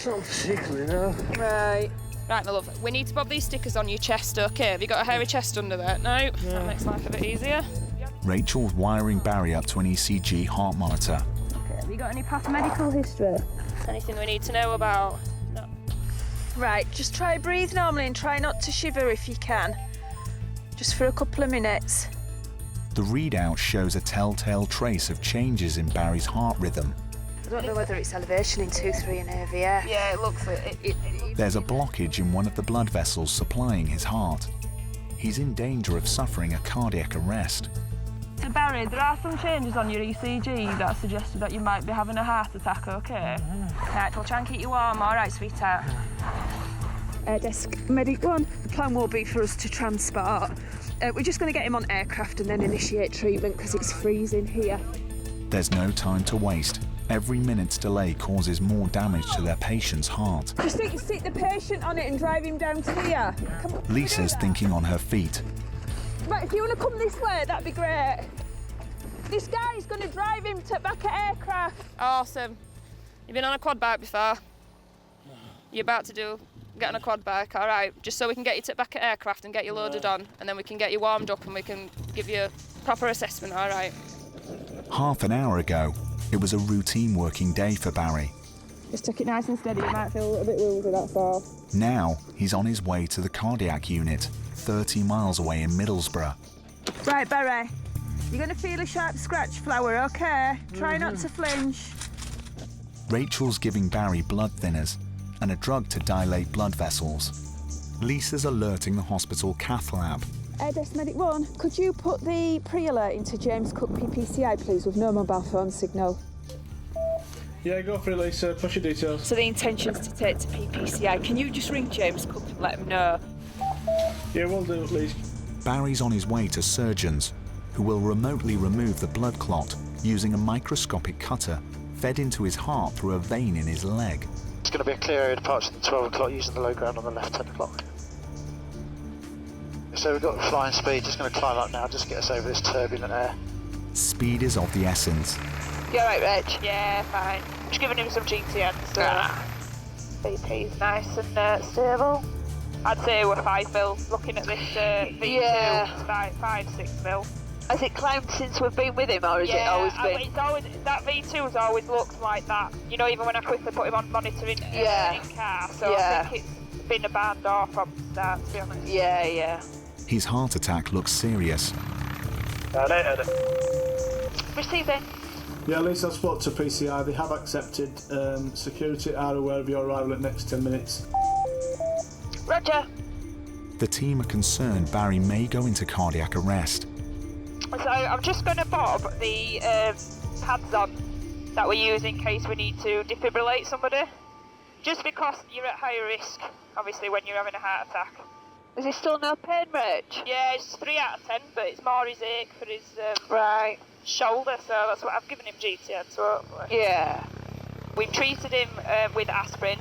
Not particularly, no. Right, my love. We need to bob these stickers on your chest, okay? Have you got a hairy chest under there? No? That makes life a bit easier. Rachel's wiring Barry up to an ECG heart monitor. Okay, have you got any past medical history? Anything we need to know about? No. Right, just try breathe normally and try not to shiver if you can. Just for a couple of minutes. The readout shows a telltale trace of changes in Barry's heart rhythm. I don't know whether it's elevation in 2-3 and AVF. Yeah, it looks it. There's a blockage in one of the blood vessels supplying his heart. He's in danger of suffering a cardiac arrest. So Barry, there are some changes on your ECG that suggested that you might be having a heart attack, okay? Right, we'll try and keep you warm, all right, sweetheart? Air desk medic 1. The plan will be for us to transport. We're just going to get him on aircraft and then initiate treatment because it's freezing here. There's no time to waste. Every minute's delay causes more damage to their patient's heart. Just sit the patient on it and drive him down to here. Lisa's thinking on her feet. Right, if you want to come this way, that'd be great. This guy's going to drive him back at aircraft. Awesome. You've been on a quad bike before? You're about to get on a quad bike, all right, just so we can get you back at aircraft and get you loaded on, and then we can get you warmed up and we can give you a proper assessment, all right? Half an hour ago, it was a routine working day for Barry. Just take it nice and steady, you might feel a little bit woozy, that's all. Now, he's on his way to the cardiac unit, 30 miles away in Middlesbrough. Right, Barry, you're going to feel a sharp scratch, Flower, OK? Try not to flinch. Rachel's giving Barry blood thinners and a drug to dilate blood vessels. Lisa's alerting the hospital cath lab. Air desk medic 1, could you put the pre-alert into James Cook PPCI, please, with no mobile phone signal? Yeah, go for it, Lisa. Push your details. So the intention's to take to PPCI. Can you just ring James Cook and let him know? Yeah, we'll do, please. Barry's on his way to surgeons, who will remotely remove the blood clot using a microscopic cutter fed into his heart through a vein in his leg. It's going to be a clear area departure at 12 o'clock using the low ground on the left 10 o'clock. So we've got flying speed, just going to climb up now, just get us over this turbulent air. Speed is of the essence. You all right, Reg? Yeah, fine. Just giving him some GTN, so BP's nice and stable. I'd say we're 5 mil looking at this V2. Yeah. 5-6 mil. Has it climbed since we've been with him, or has it always been? It's always, that V2 has always looked like that. You know, even when I quickly put him on monitoring in car. So I think it's been a barn door from the start, to be honest. Yeah. His heart attack looks serious. Receiving. Yeah, Lisa, I spoke to PCI. They have accepted. Security are aware of your arrival at next 10 minutes. Roger. The team are concerned Barry may go into cardiac arrest. So I'm just going to bob the pads on that we use in case we need to defibrillate somebody. Just because you're at higher risk, obviously, when you're having a heart attack. Is he still no pain, Rach? Yeah, it's 3 out of 10, but it's more his ache for his shoulder, so that's what I've given him GTN, so hopefully. Yeah. We've treated him with aspirin,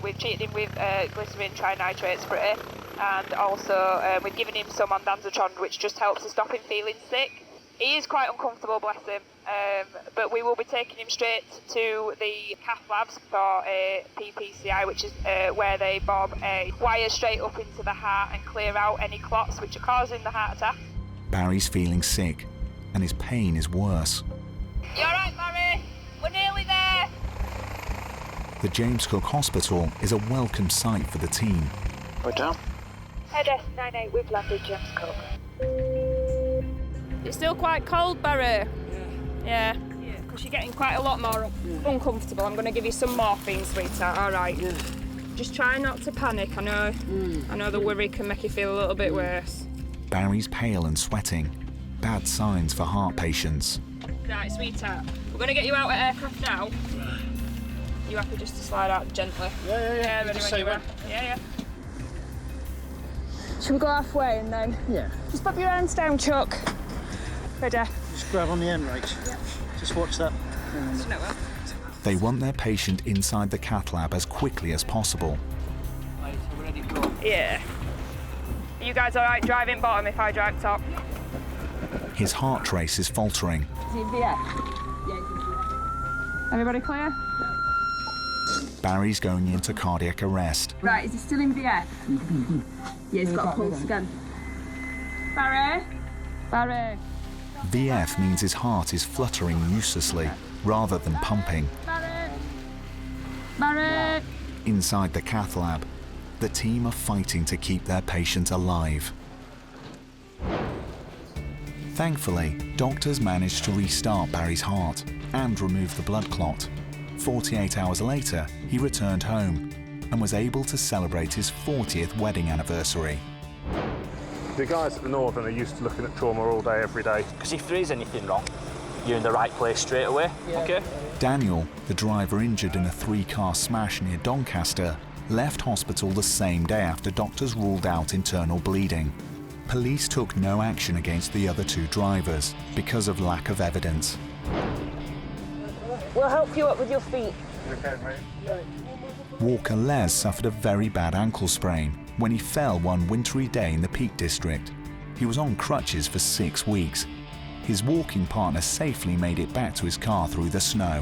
we've treated him with glycerin trinitrate spray, and also we've given him some ondansetron, which just helps to stop him feeling sick. He is quite uncomfortable, bless him, but we will be taking him straight to the cath labs for a PPCI, which is where they bob a wire straight up into the heart and clear out any clots which are causing the heart attack. Barry's feeling sick, and his pain is worse. You all right, Barry? We're nearly there. The James Cook Hospital is a welcome sight for the team. We're down. Head S98, we've landed James Cook. It's still quite cold, Barry. Yeah. Because you're getting quite a lot more uncomfortable. I'm going to give you some morphine, sweetheart. All right. Yeah. Just try not to panic. I know the worry can make you feel a little bit worse. Barry's pale and sweating. Bad signs for heart patients. Right, sweetheart. We're going to get you out at aircraft now. You happy just to slide out gently? Yeah, ready when you are. Yeah. Should we go halfway and then? Yeah. Just pop your hands down, Chuck. Ready? Just grab on the end, Rach. Yeah. Just watch that. They want their patient inside the cath lab as quickly as possible. Right, so we're ready to go. Yeah. Are you guys all right driving bottom if I drive top? His heart trace is faltering. Is he in VF? Everybody clear? Barry's going into cardiac arrest. Right, is he still in VF? Yeah, he's got a pulse again. Barry? VF means his heart is fluttering uselessly rather than pumping. Barry! Inside the cath lab, the team are fighting to keep their patient alive. Thankfully, doctors managed to restart Barry's heart and remove the blood clot. 48 hours later, he returned home and was able to celebrate his 40th wedding anniversary. The guys at the Northern are used to looking at trauma all day, every day. Because if there is anything wrong, you're in the right place straight away, okay? Daniel, the driver injured in a 3-car smash near Doncaster, left hospital the same day after doctors ruled out internal bleeding. Police took no action against the other 2 drivers because of lack of evidence. We'll help you up with your feet. Okay, mate. Walker Les suffered a very bad ankle sprain when he fell one wintry day in the Peak District. He was on crutches for 6 weeks. His walking partner safely made it back to his car through the snow.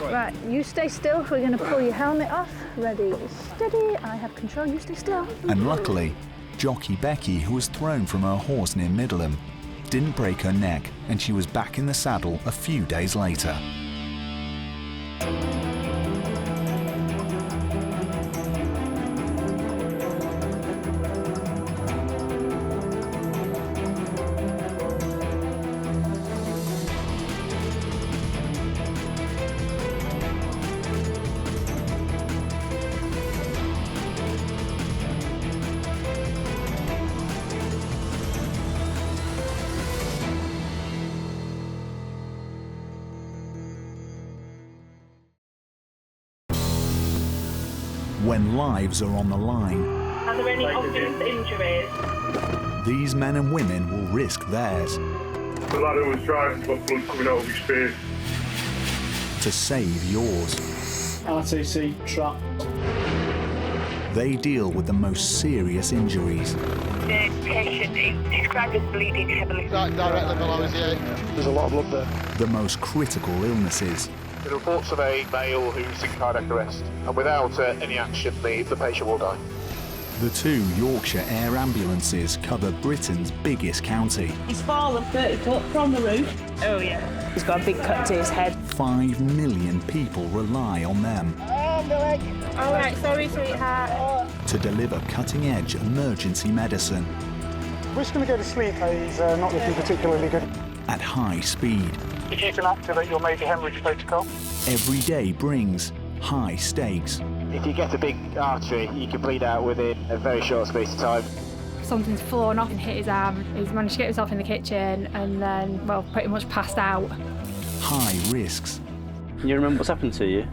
Right, you stay still. We're going to pull your helmet off. Ready, steady. I have control. You stay still. And luckily, jockey Becky, who was thrown from her horse near Middleham, didn't break her neck, and she was back in the saddle a few days later. When lives are on the line, Are there any obvious injuries? these men and women will risk theirs The lad who was driving got blood coming out of his face. to save yours. RTC trap. They deal with the most serious injuries. The patient is described as bleeding heavily. Directly below his ear. There's a lot of blood there. The most critical illnesses. The reports of a male who's in cardiac arrest, and without any action, the patient will die. The 2 Yorkshire Air Ambulances cover Britain's biggest county. He's fallen 30 foot from the roof. Oh, yeah. He's got a big cut to his head. 5 million people rely on them All right, sorry, sweetheart. to deliver cutting-edge emergency medicine We're just going to go to sleep. He's not looking particularly good. at high speed. If you can activate your major hemorrhage protocol. Every day brings high stakes. If you get a big artery, you can bleed out within a very short space of time. Something's flown off and hit his arm. He's managed to get himself in the kitchen and then, well, pretty much passed out. High risks. Can you remember what's happened to you?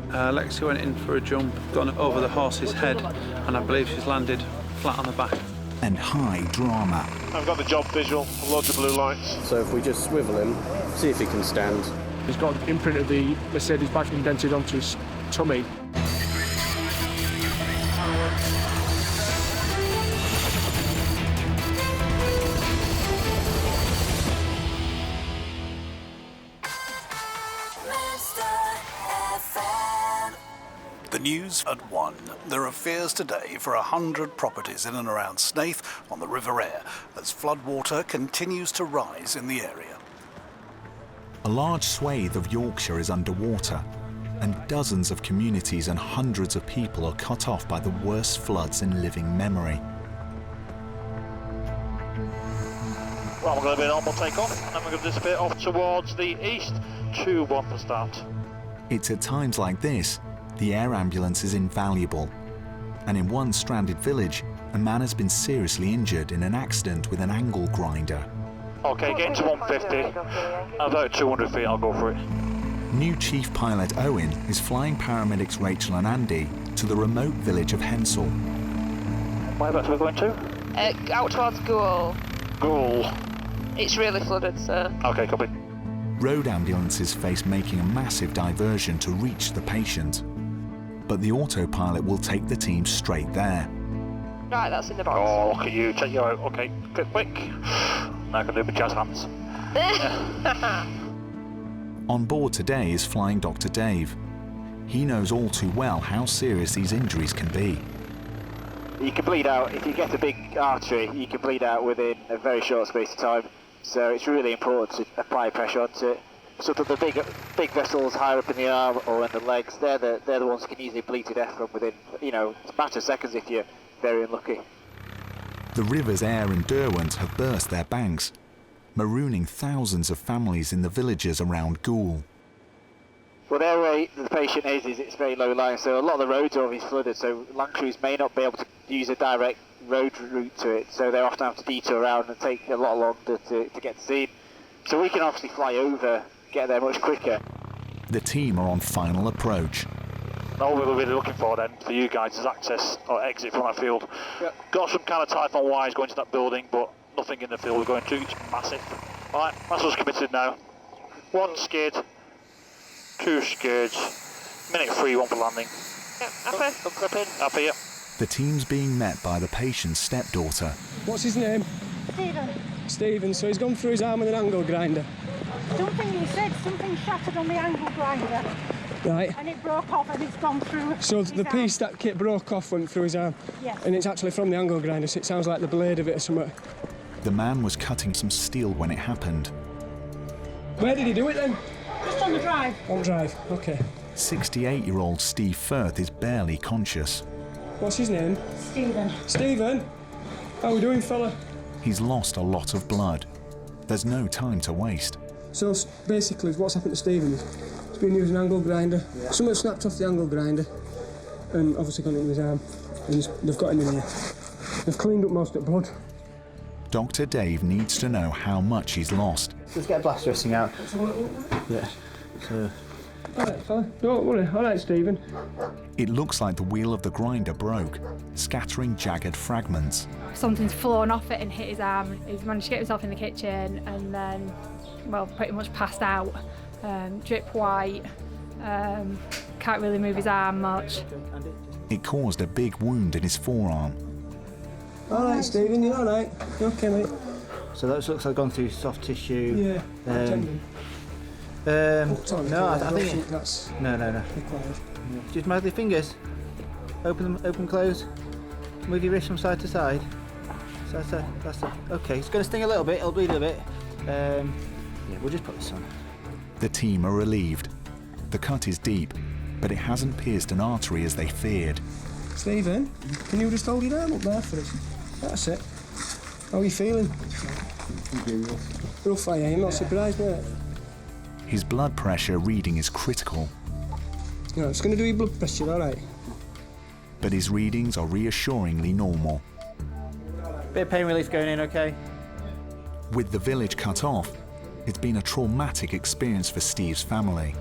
Lexi went in for a jump, gone over the horse's head, and I believe she's landed flat on the back. And high drama. I've got the job visual, loads of blue lights. So if we just swivel him, see if he can stand. He's got the imprint of the Mercedes badge indented onto his tummy. The news at 1. There are fears today for 100 properties in and around Snaith on the River Aire as floodwater continues to rise in the area. A large swathe of Yorkshire is underwater, and dozens of communities and hundreds of people are cut off by the worst floods in living memory. Well, we're going to be a normal takeoff, and then we're going to disappear off towards the east. 2-1 for start. It's at times like this the air ambulance is invaluable. And in one stranded village, a man has been seriously injured in an accident with an angle grinder. Okay, getting to 150. About 200 feet, I'll go for it. New Chief Pilot Owen is flying paramedics Rachel and Andy to the remote village of Hensel. Whereabouts are we going to? Out towards Goole. Goole. It's really flooded, sir. Okay, copy. Road ambulances face making a massive diversion to reach the patient. But the autopilot will take the team straight there. Right, that's in the box. Oh, look at you, take you out. Okay, quick. Now I can do my jazz hands. On board today is flying Dr. Dave. He knows all too well how serious these injuries can be. You can bleed out, if you get a big artery, you can bleed out within a very short space of time. So it's really important to apply pressure onto it. Sort of the big vessels higher up in the arm or in the legs, they're the ones who can easily bleed to death from within, it's a matter of seconds if you're very unlucky. The rivers Aire and Derwent have burst their banks, marooning thousands of families in the villages around Goole. Well, the Airway the patient is it's very low lying, so a lot of the roads are obviously flooded, so land crews may not be able to use a direct road route to it, so they often have to detour around and take a lot longer to get to scene. So we can obviously fly over, get there much quicker. The team are on final approach. All we were really looking for then, for you guys, is access or exit from our field. Yep. Got some kind of typhoon wires going to that building, but nothing in the field we're going to. It's massive. Alright, that's us committed now. 1 skid, 2 skids, minute 3, 1 for landing. Yep, happy. Come clip in. Happy, yeah. The team's being met by the patient's stepdaughter. What's his name? Stephen. Stephen, so he's gone through his arm with an angle grinder. Something he said, something shattered on the angle grinder. Right. And it broke off and it's gone through. So the piece that kit broke off went through his arm? Yes. And it's actually from the angle grinder, so it sounds like the blade of it or something. The man was cutting some steel when it happened. Where did he do it then? Just on the drive. On drive, okay. 68-year-old Steve Firth is barely conscious. What's his name? Stephen. Stephen? How are we doing, fella? He's lost a lot of blood. There's no time to waste. So basically what's happened to Stephen is he's been using an angle grinder. Yeah. Someone snapped off the angle grinder and obviously gone into his arm. And they've got him in here. They've cleaned up most of the blood. Dr. Dave needs to know how much he's lost. Let's get a blast dressing out. Yeah. So. Alright, fella. Don't worry. Alright, Stephen. It looks like the wheel of the grinder broke, scattering jagged fragments. Something's flown off it and hit his arm. He's managed to get himself in the kitchen and then, well, pretty much passed out. Drip white. Can't really move his arm much. It caused a big wound in his forearm. Alright, Stephen, you alright? You okay, mate? So that looks like gone through soft tissue. Yeah. No, I think that's... No. Just move your fingers. Open, close. Move your wrist from side to side. That's it. Okay, it's going to sting a little bit, it'll bleed a bit. Yeah, we'll just put this on. The team are relieved. The cut is deep, but it hasn't pierced an artery as they feared. Stephen, can you just hold your arm up there for us? That's it. How are you feeling? Rough, I am not surprised, mate. His blood pressure reading is critical. Yeah, I'm just going to do your blood pressure, all right? But his readings are reassuringly normal. Bit of pain relief going in, okay? With the village cut off, it's been a traumatic experience for Steve's family.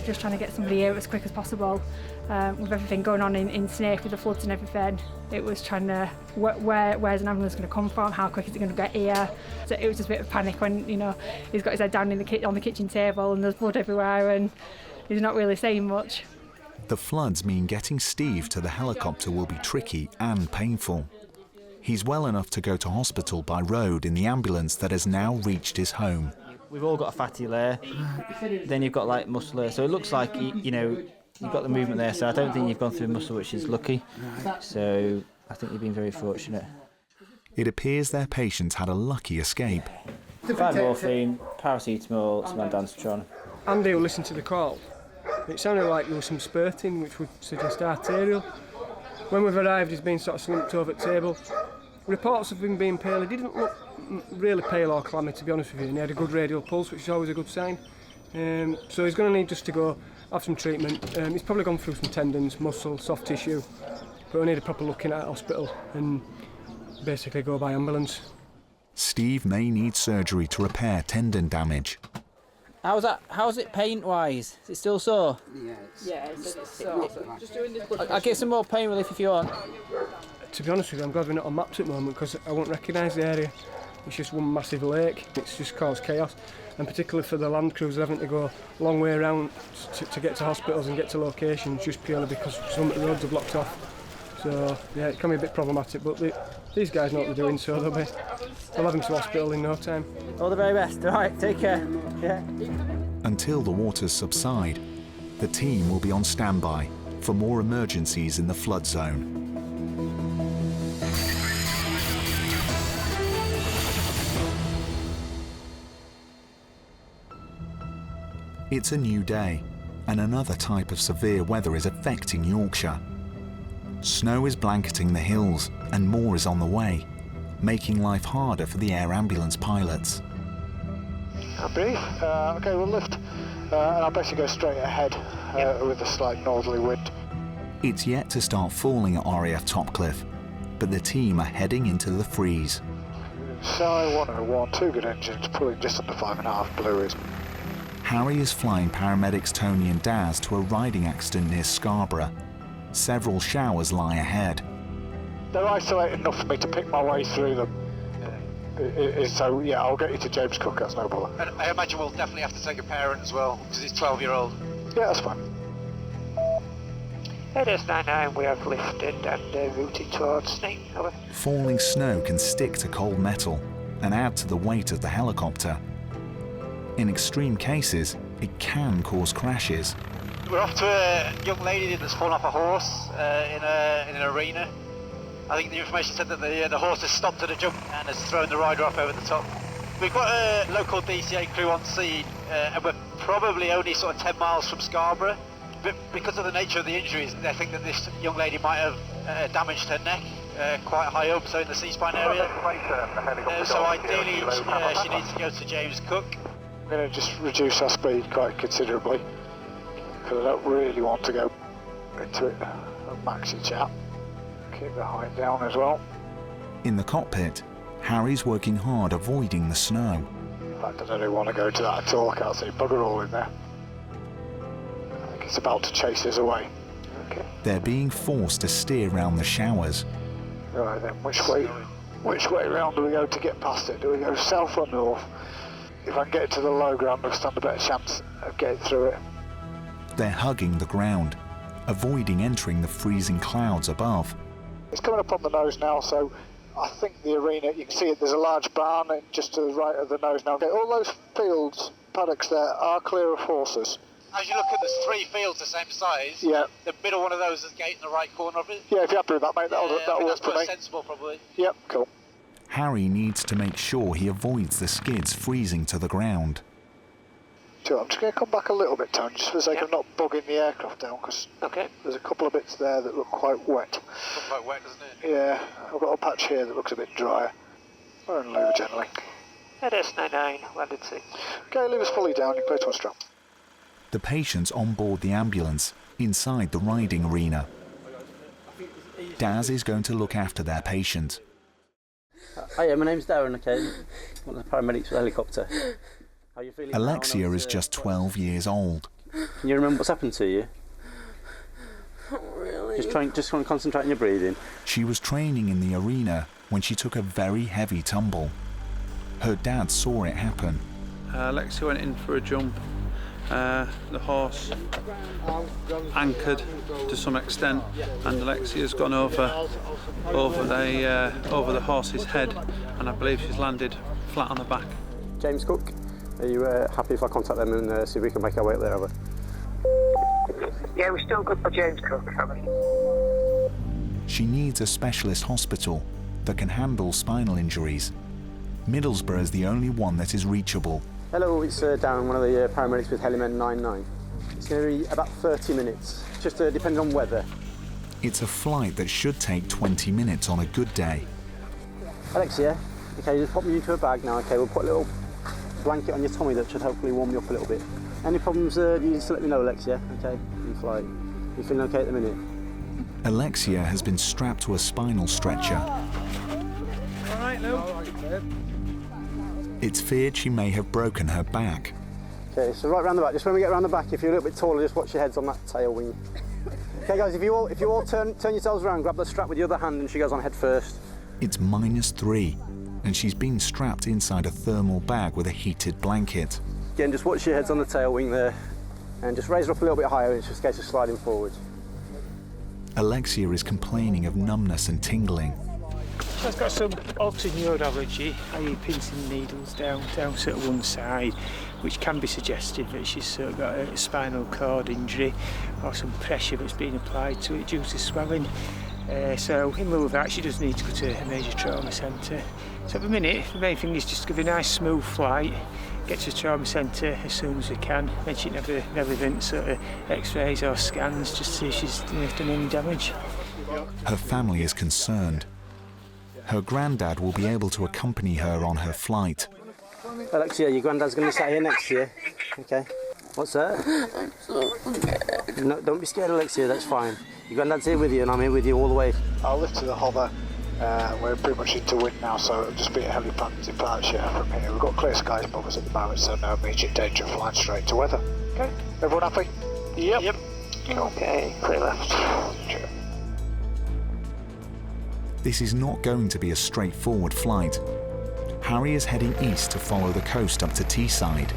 Just trying to get somebody here as quick as possible. With everything going on in Snaith with the floods and everything, it was trying to, where's an ambulance going to come from, how quick is it going to get here? So it was just a bit of panic when, you know, he's got his head down on the kitchen table and there's blood everywhere and he's not really saying much. The floods mean getting Steve to the helicopter will be tricky and painful. He's well enough to go to hospital by road in the ambulance that has now reached his home. We've all got a fatty layer, then you've got like muscle layer, so it looks like, you know, you've got the movement there, so I don't think you've gone through muscle, which is lucky. So I think you've been very fortunate. It appears their patients had a lucky escape. 5 morphine, paracetamol, some ondansetron. Andy will listen to the call. It sounded like there was some spurting, which would suggest arterial. When we've arrived, he's been sort of slumped over at table. Reports of him being pale. He didn't look really pale or clammy, to be honest with you, and he had a good radial pulse, which is always a good sign. So he's going to need just to go have some treatment. He's probably gone through some tendons, muscle, soft tissue, but we need a proper looking at hospital and basically go by ambulance. Steve may need surgery to repair tendon damage. How's that? How's it pain-wise? Is it still sore? Yeah, it's sore. Just doing this blood I'll get some more pain relief if you want. To be honest with you, I'm glad we're not on maps at the moment because I won't recognise the area. It's just one massive lake. It's just caused chaos, and particularly for the land crews having to go a long way around to get to hospitals and get to locations just purely because some of the roads are blocked off. So yeah, it can be a bit problematic, but these guys know what they're doing, so they'll have him to hospital in no time. All the very best. All right, take care. Yeah. Until the waters subside, the team will be on standby for more emergencies in the flood zone. It's a new day, and another type of severe weather is affecting Yorkshire. Snow is blanketing the hills, and more is on the way, making life harder for the air ambulance pilots. Brief. Okay, we'll lift, and I'll basically go straight ahead with a slight northerly wind. It's yet to start falling at RAF Topcliffe, but the team are heading into the freeze. So 101, 2 good engines, pulling just under 5.5 blues. Harry is flying paramedics Tony and Daz to a riding accident near Scarborough. Several showers lie ahead. They're isolated enough for me to pick my way through them. So yeah, I'll get you to James Cook, that's no bother. And I imagine we'll definitely have to take a parent as well, because he's 12-year-old. Yeah, that's fine. AS99, we have lifted and routed towards Snape. Falling snow can stick to cold metal and add to the weight of the helicopter. In extreme cases, it can cause crashes. We're off to a young lady that's fallen off a horse in an arena. I think the information said that the horse has stopped at a jump and has thrown the rider off over the top. We've got a local DCA crew on scene and we're probably only sort of 10 miles from Scarborough. But because of the nature of the injuries, they think that this young lady might have damaged her neck quite high up, so in the C-spine area. So ideally she needs to go to James Cook. I'm going to just reduce our speed quite considerably because I don't really want to go into it a maxi chat. Keep the height down as well. In the cockpit, Harry's working hard avoiding the snow. In fact, I don't really want to go to that at all. I can't see bugger all in there. I think it's about to chase us away. Okay. They're being forced to steer round the showers. Right then, which way round do we go to get past it? Do we go south or north? If I can get to the low ground, I'll stand a better chance of getting through it. They're hugging the ground, avoiding entering the freezing clouds above. It's coming up on the nose now, so I think the arena, you can see it, there's a large barn just to the right of the nose now. Okay, all those fields, paddocks there, are clear of horses. As you look at, there's 3 fields the same size. Yeah. The middle one of those is the gate in the right corner of it. Yeah, if you're happy with that, mate, that'll work for me. That's sensible, probably. Yep, cool. Harry needs to make sure he avoids the skids freezing to the ground. So I'm just going to come back a little bit, Tony, just for the sake of not bugging the aircraft down, because there's a couple of bits there that look quite wet. Looks quite wet, doesn't it? Yeah, I've got a patch here that looks a bit drier. We're in lever gently. AS99, landed 6. Okay, lever's fully down, you're clear to unstrap. The patients on board the ambulance inside the riding arena. Daz is going to look after their patient. Hi, my name's Darren, okay? One of the paramedics with the helicopter. How are you feeling? Alexia is just 12 years old. Can you remember what's happened to you? Not really. Just trying to concentrate on your breathing. She was training in the arena when she took a very heavy tumble. Her dad saw it happen. Alexia went in for a jump. The horse anchored to some extent, and Alexia's gone over the horse's head, and I believe she's landed flat on the back. James Cook, are you happy if I contact them and see if we can make our way up there? Over. Yeah, we're still good for James Cook, haven't we? She needs a specialist hospital that can handle spinal injuries. Middlesbrough is the only one that is reachable. Hello, it's Darren, one of the paramedics with Helimen 99. It's going to be about 30 minutes, just depending on weather. It's a flight that should take 20 minutes on a good day. Alexia, okay, just pop me into a bag now, okay? We'll put a little blanket on your tummy that should hopefully warm you up a little bit. Any problems, you just let me know, Alexia, okay? In flight. You feeling okay at the minute? Alexia has been strapped to a spinal stretcher. All right, Lou. It's feared she may have broken her back. Okay, so right round the back. Just when we get round the back, if you're a little bit taller, just watch your heads on that tail wing. Okay, guys, if you all turn yourselves around, grab the strap with your other hand, and she goes on head first. It's -3, and she's been strapped inside a thermal bag with a heated blanket. Again, just watch your heads on the tail wing there, and just raise her up a little bit higher. It's just a case of sliding forward. Alexia is complaining of numbness and tingling. She's got some oxygen neurology, i.e. pins and needles down sort of one side, which can be suggestive that she's sort of got a spinal cord injury or some pressure that's been applied to it due to swelling. So in lieu of that, she does need to go to a major trauma centre. So at the minute, the main thing is just to give her a nice smooth flight, get to the trauma centre as soon as we can, then she can have the relevant sort of x-rays or scans just to see if she's done any damage. Her family is concerned. Her granddad will be able to accompany her on her flight. Alexia, your granddad's going to sit here next to you. Okay. What's that? I'm so scared. No, don't be scared, Alexia, that's fine. Your granddad's here with you and I'm here with you all the way. I'll lift to the hover. We're pretty much into wind now, so it'll just be a heavy departure from here. We've got clear skies above us at the moment, so no immediate danger of flying straight to weather. Okay, everyone happy? Yep. Okay, clear left. Sure. This is not going to be a straightforward flight. Harry is heading east to follow the coast up to Teesside.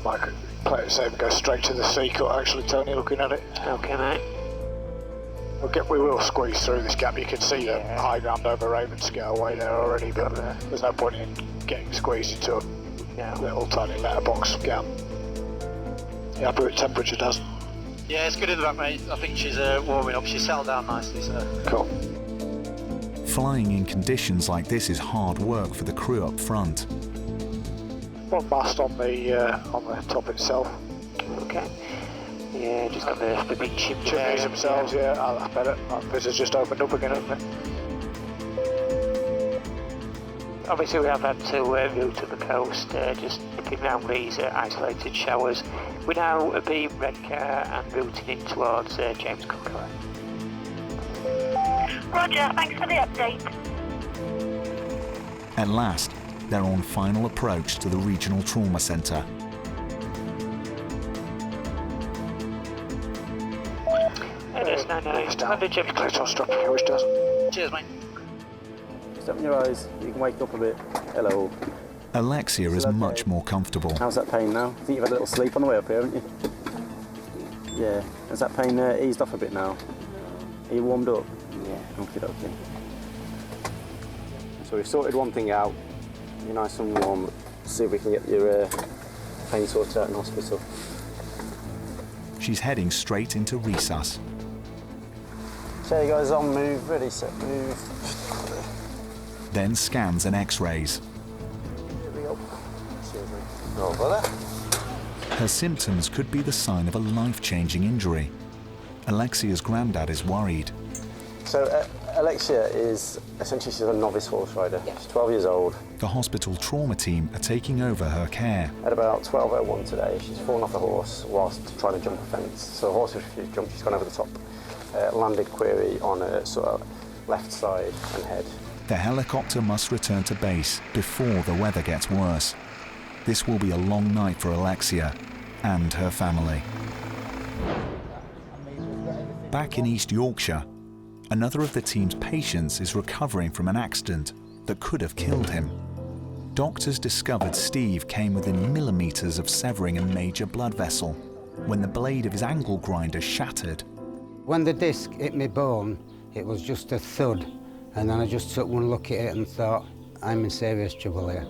Mike, play it safe and go straight to the sea cut, actually, Tony, looking at it. Okay, mate. We will squeeze through this gap. You can see the high ground over Ravenscale way there already, but there's no point in getting squeezed into a little tiny letterbox gap. You happy with temperature, Daz? Yeah, it's good in the back, mate. I think she's warming up. She's settled down nicely, so... Cool. Flying in conditions like this is hard work for the crew up front. One mast on the top itself. Okay. Yeah, just got the big chimneys themselves, yeah. I bet it. This has just opened up again, hasn't it? Obviously we have had to route to the coast, just looking around these isolated showers. We're now a beam Redcar and routing in towards James Cook. Roger, thanks for the update. At last, they're on final approach to the regional trauma centre. Cheers, mate. Just open your eyes, you can wake up a bit. Hello. Alexia is much more comfortable. How's that pain now? I think you've had a little sleep on the way up here, haven't you? Yeah. Has that pain eased off a bit now? Are you warmed up? Yeah. Okay. So we've sorted one thing out. You're nice and warm. See if we can get your pain sorted out in hospital. She's heading straight into resus. Okay, guys, on move. Ready, set, move. Then scans and x-rays. Here we go. No bother. Her symptoms could be the sign of a life-changing injury. Alexia's granddad is worried. So, Alexia is essentially she's a novice horse rider. She's 12 years old. The hospital trauma team are taking over her care. At about 12:01 today, she's fallen off a horse whilst trying to jump a fence. So the horse refused to jump, she's gone over the top. Landed query on her sort of left side and head. The helicopter must return to base before the weather gets worse. This will be a long night for Alexia and her family. Back in East Yorkshire, another of the team's patients is recovering from an accident that could have killed him. Doctors discovered Steve came within millimetres of severing a major blood vessel when the blade of his angle grinder shattered. When the disc hit my bone, it was just a thud, and then I just took one look at it and thought, I'm in serious trouble here.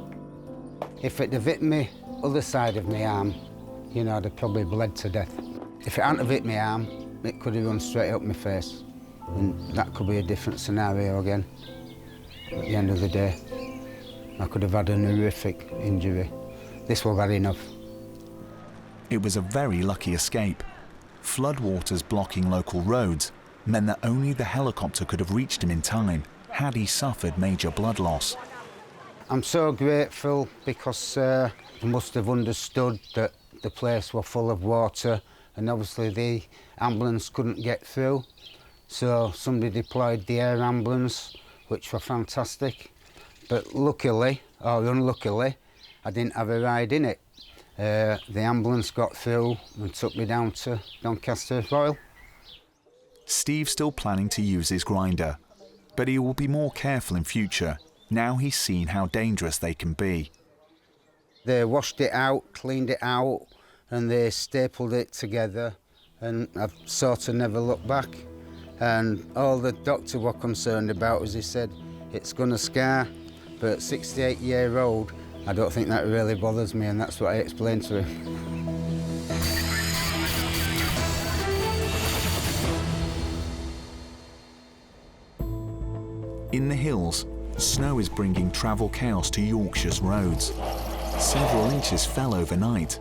If it had hit me other side of my arm, you know, I'd have probably bled to death. If it hadn't have hit my arm, it could have run straight up my face, and that could be a different scenario again. At the end of the day, I could have had an horrific injury. This was bad enough. It was a very lucky escape. Floodwaters blocking local roads meant that only the helicopter could have reached him in time had he suffered major blood loss. I'm so grateful because they must have understood that the place was full of water and obviously the ambulance couldn't get through. So somebody deployed the air ambulance, which were fantastic. But luckily, or unluckily, I didn't have a ride in it. The ambulance got through and took me down to Doncaster Royal. Steve's still planning to use his grinder, but he will be more careful in future. Now he's seen how dangerous they can be. They washed it out, cleaned it out, and they stapled it together, and I've sort of never looked back. And all the doctor was concerned about was he said, it's going to scar, but 68-year-old, I don't think that really bothers me, and that's what I explained to him. In the hills, snow is bringing travel chaos to Yorkshire's roads. Several inches fell overnight,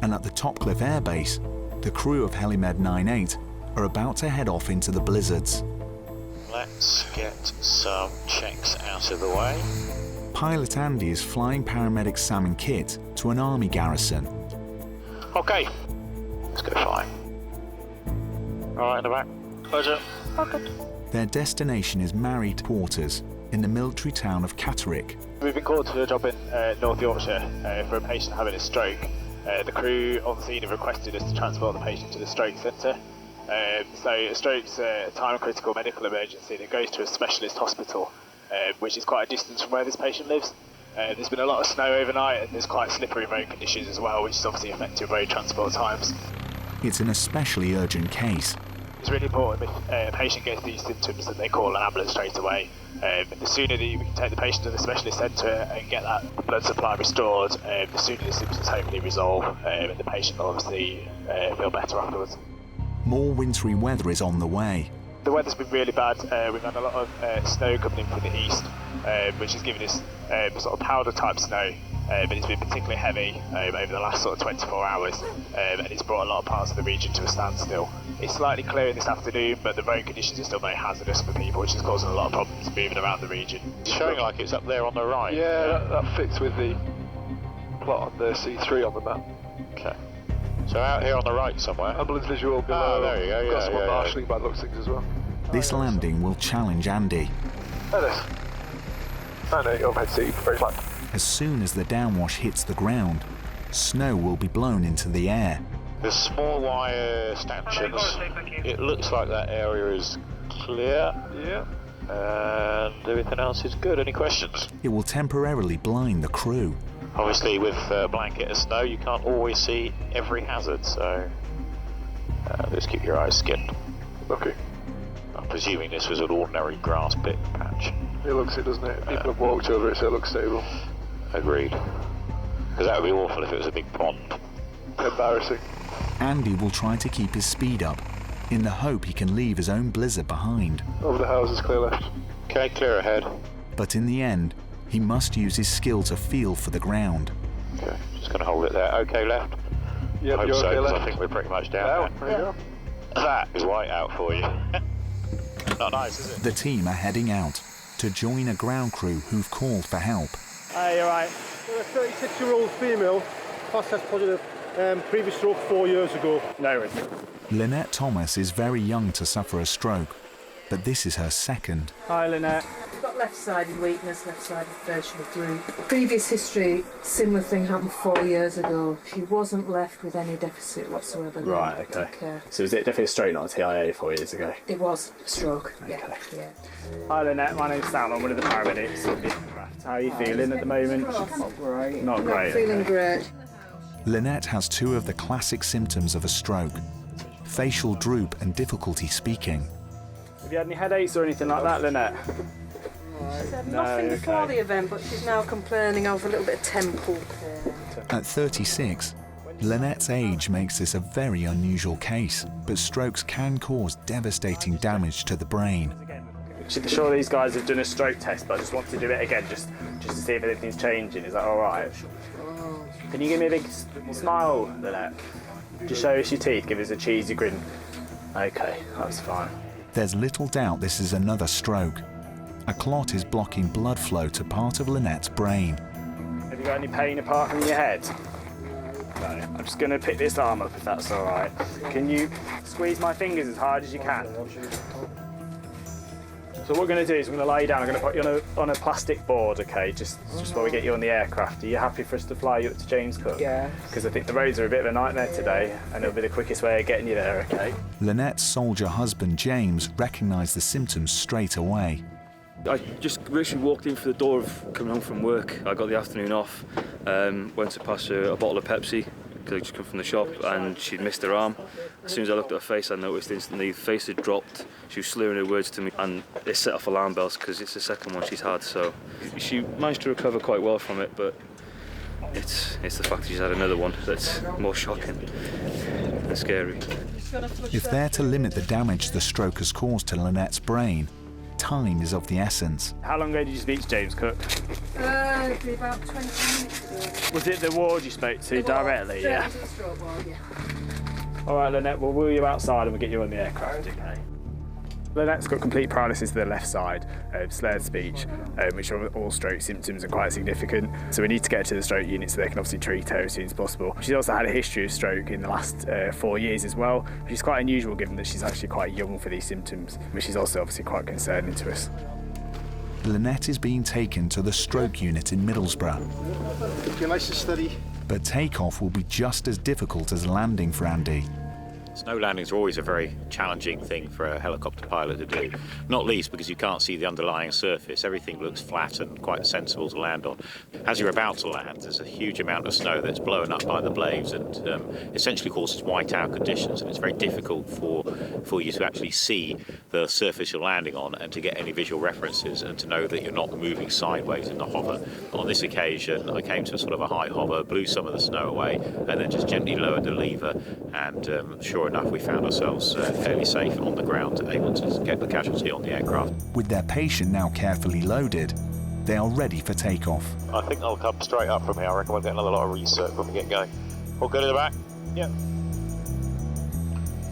and at the Topcliffe Air Base, the crew of Helimed 98 are about to head off into the blizzards. Let's get some checks out of the way. Pilot Andy is flying paramedic Sam and Kit to an army garrison. Okay, let's go fly. All right, in the back. Pleasure. Okay. Their destination is Married Quarters in the military town of Catterick. We've been called to a job in North Yorkshire for a patient having a stroke. The crew on scene have requested us to transport the patient to the stroke centre. So a stroke's a time-critical medical emergency that goes to a specialist hospital, which is quite a distance from where this patient lives. There's been a lot of snow overnight and there's quite slippery road conditions as well, which is obviously affecting road transport times. It's an especially urgent case. It's really important if a patient gets these symptoms that they call an ambulance straight away. The sooner that we can take the patient to the specialist centre and get that blood supply restored, the sooner the symptoms hopefully resolve and the patient will obviously feel better afterwards. More wintry weather is on the way. The weather's been really bad. We've had a lot of snow coming in from the east, which has given us sort of powder type snow, but it's been particularly heavy over the last sort of 24 hours, and it's brought a lot of parts of the region to a standstill. It's slightly clearing this afternoon, but the road conditions are still very hazardous for people, which is causing a lot of problems moving around the region. It's showing like it's up there on the right. Yeah, that fits with the plot on the C3 on the map. Okay. So out here on the right somewhere. Ambulance visual below. Oh, there you go. Got some marshalling by the looks of things as well. This landing will challenge Andy. There it is. Oh no, overhead seat, very flat. As soon as the downwash hits the ground, snow will be blown into the air. There's small wire stanchions. It looks like that area is clear. Yeah. And everything else is good. Any questions? It will temporarily blind the crew. Obviously, with a blanket of snow, you can't always see every hazard, so just keep your eyes skinned. Okay. I'm presuming this was an ordinary grass pit patch. It looks it, doesn't it? People have walked over it, so it looks stable. Agreed. Because that would be awful if it was a big pond. Embarrassing. Andy will try to keep his speed up, in the hope he can leave his own blizzard behind. Over the houses, clear left. Okay, clear ahead. But in the end, he must use his skill to feel for the ground. Okay, just going to hold it there. Okay, left. Yep, I hope you're so, okay because left. I think we're pretty much down There you go. That is white out for you. Not nice, is it? The team are heading out to join a ground crew who've called for help. Hey, all right. We're a 36-year-old female, past test positive, previous stroke 4 years ago. No worries. Lynette Thomas is very young to suffer a stroke, but this is her second. Hi, Lynette. She's got left-sided weakness, left-sided version of droop. Previous history, similar thing happened 4 years ago. She wasn't left with any deficit whatsoever. Right, okay. So was it definitely a stroke, not a TIA 4 years ago? It was a stroke, Okay. yeah. Hi, Lynette. My name's Sam. I'm one of the paramedics at the aircraft. How are you feeling at the moment? Not great. Not great. Feeling great. Lynette has two of the classic symptoms of a stroke: facial droop and difficulty speaking. Have you had any headaches or anything like that, Lynette? She's had nothing before the event, but she's now complaining of a little bit of temple pain. At 36, Lynette's age makes this a very unusual case, but strokes can cause devastating damage to the brain. Sure, these guys have done a stroke test, but I just want to do it again, just to see if anything's changing. Is that all right? Can you give me a big smile, Lynette? Just show us your teeth, give us a cheesy grin. Okay, that's fine. There's little doubt this is another stroke. A clot is blocking blood flow to part of Lynette's brain. Have you got any pain apart from your head? No. I'm just going to pick this arm up if that's all right. Can you squeeze my fingers as hard as you can? So what we're going to do is we're going to lie you down. I'm going to put you on a plastic board, okay, just while we get you on the aircraft. Are you happy for us to fly you up to James Cook? Yeah. Because I think the roads are a bit of a nightmare today, and it'll be the quickest way of getting you there, okay? Lynette's soldier husband, James, recognised the symptoms straight away. I just literally walked in for the door of coming home from work. I got the afternoon off, went to pass her a bottle of Pepsi, because I just come from the shop, and she'd missed her arm. As soon as I looked at her face, I noticed instantly the face had dropped. She was slurring her words to me, and it set off alarm bells because it's the second one she's had. So she managed to recover quite well from it, but it's the fact that she's had another one that's more shocking and scary. If they're to limit the damage the stroke has caused to Lynette's brain, time is of the essence. How long ago did you speak to James Cook? It'd be about 20 minutes ago. Was it the ward you spoke to directly? Yeah. Yeah. It was the stroke ward, yeah. All right, Lynette, we'll wheel you outside and we'll get you on the aircraft, okay? Lynette's got complete paralysis to the left side, slurred speech, which are all stroke symptoms and quite significant. So we need to get her to the stroke unit so they can obviously treat her as soon as possible. She's also had a history of stroke in the last 4 years as well, which is quite unusual given that she's actually quite young for these symptoms, which is also obviously quite concerning to us. Lynette is being taken to the stroke unit in Middlesbrough. Keep your nice and steady. But takeoff will be just as difficult as landing for Andy. Snow landings are always a very challenging thing for a helicopter pilot to do, not least because you can't see the underlying surface. Everything looks flat and quite sensible to land on. As you're about to land, there's a huge amount of snow that's blown up by the blades and essentially causes whiteout conditions, and it's very difficult for you to actually see the surface you're landing on and to get any visual references and to know that you're not moving sideways in the hover. On this occasion, I came to sort of a high hover, blew some of the snow away, and then just gently lowered the lever, and sure enough, we found ourselves fairly safe on the ground, able to get the casualty on the aircraft. With their patient now carefully loaded, they are ready for takeoff. I think they'll come straight up from here. I reckon we'll get another lot of research when we get going. All good at the back? Yep.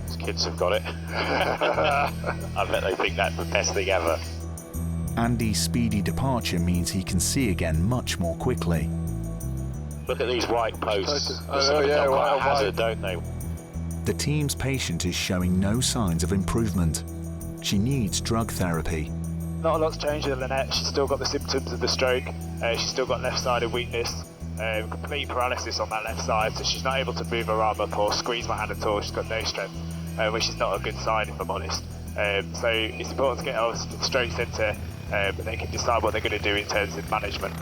These kids have got it. I bet they think that's the best thing ever. Andy's speedy departure means he can see again much more quickly. Look at these white posts. They become quite a hazard, don't they? The team's patient is showing no signs of improvement. She needs drug therapy. Not a lot's changed with Lynette. She's still got the symptoms of the stroke. She's still got left-sided weakness, complete paralysis on that left side, so she's not able to move her arm up or squeeze my hand at all. She's got no strength, which is not a good sign if I'm honest. So it's important to get her to the stroke centre, and they can decide what they're going to do in terms of management.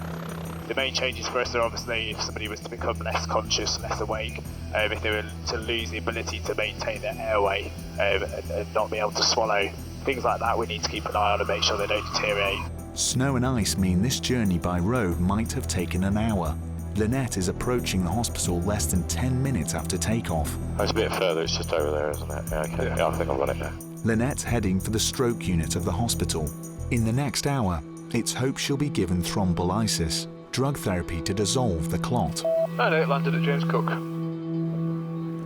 The main changes for us are obviously if somebody was to become less conscious, less awake, if they were to lose the ability to maintain their airway and not be able to swallow, things like that we need to keep an eye on and make sure they don't deteriorate. Snow and ice mean this journey by road might have taken an hour. Lynette is approaching the hospital less than 10 minutes after takeoff. It's a bit further, it's just over there, isn't it? Yeah, okay. Yeah, I think I've got it now. Lynette's heading for the stroke unit of the hospital. In the next hour, it's hoped she'll be given thrombolysis, drug therapy to dissolve the clot. No, it landed at James Cook.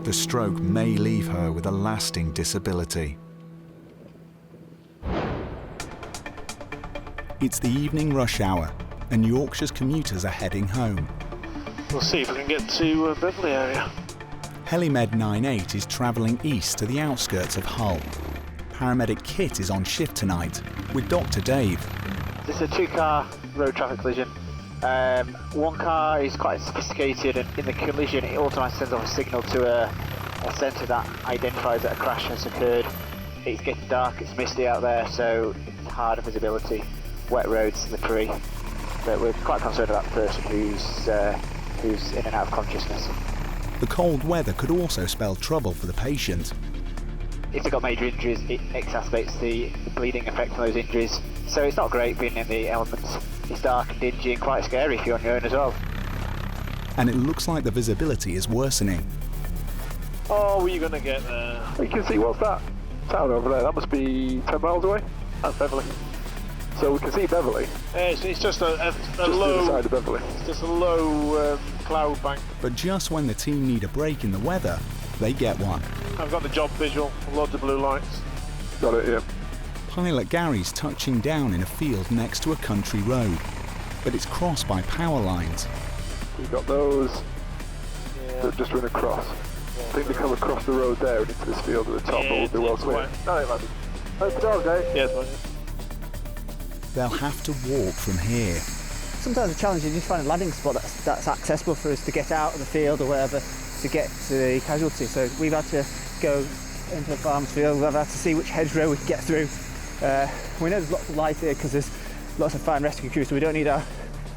The stroke may leave her with a lasting disability. It's the evening rush hour, and Yorkshire's commuters are heading home. We'll see if we can get to Beverley area. Helimed 98 is travelling east to the outskirts of Hull. Paramedic Kit is on shift tonight with Dr. Dave. This is a two-car road traffic collision. One car is quite sophisticated, and in the collision it automatically sends off a signal to a centre that identifies that a crash has occurred. It's getting dark, it's misty out there, so it's hard visibility, wet roads, slippery. But we're quite concerned about the person who's in and out of consciousness. The cold weather could also spell trouble for the patient. If they've got major injuries, it exacerbates the bleeding effect of those injuries. So it's not great being in the elements. It's dark and dingy and quite scary if you're on your own as well. And it looks like the visibility is worsening. Oh, were you going to get there? You can see, what's that town over there? That must be 10 miles away. That's Beverley. So we can see Beverley. It's just a low side of Beverley. It's just a low cloud bank. But just when the team need a break in the weather, they get one. I've got the job visual, loads of blue lights. Got it, yeah. Pilot Gary's touching down in a field next to a country road, but it's crossed by power lines. We've got those that just run across. I think they come across the road there and into this field at the top, but we'll be well clear. No, it might be. Hope the dog, eh? Yes, man. They'll have to walk from here. Sometimes the challenge is just find a landing spot that's accessible for us to get out of the field or whatever to get to the casualty. So we've had to go into the farm's field, we've had to see which hedgerow we can get through. We know there's lots of light here because there's lots of fire and rescue crews, so we don't need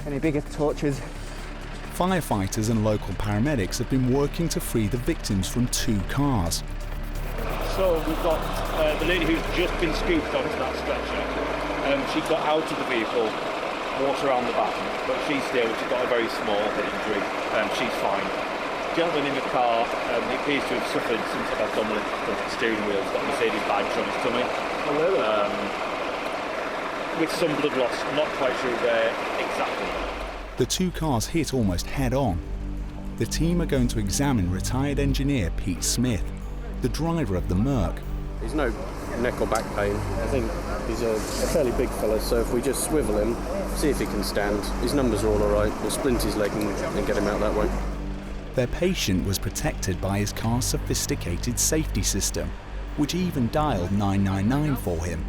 any bigger torches. Firefighters and local paramedics have been working to free the victims from two cars. So we've got the lady who's just been scooped onto that stretcher. She got out of the vehicle, walked around the back, but she's got a very small head injury. She's fine. The gentleman in the car, he appears to have suffered some sort of abdominal steering wheel. He's got Mercedes badge on his tummy. With some blood loss, I'm not quite sure where exactly. The two cars hit almost head-on. The team are going to examine retired engineer Pete Smith, the driver of the Merc. There's no neck or back pain. I think he's a fairly big fella, so if we just swivel him, see if he can stand, his numbers are all alright, we'll splint his leg and get him out that way. Their patient was protected by his car's sophisticated safety system, which even dialed 999 for him.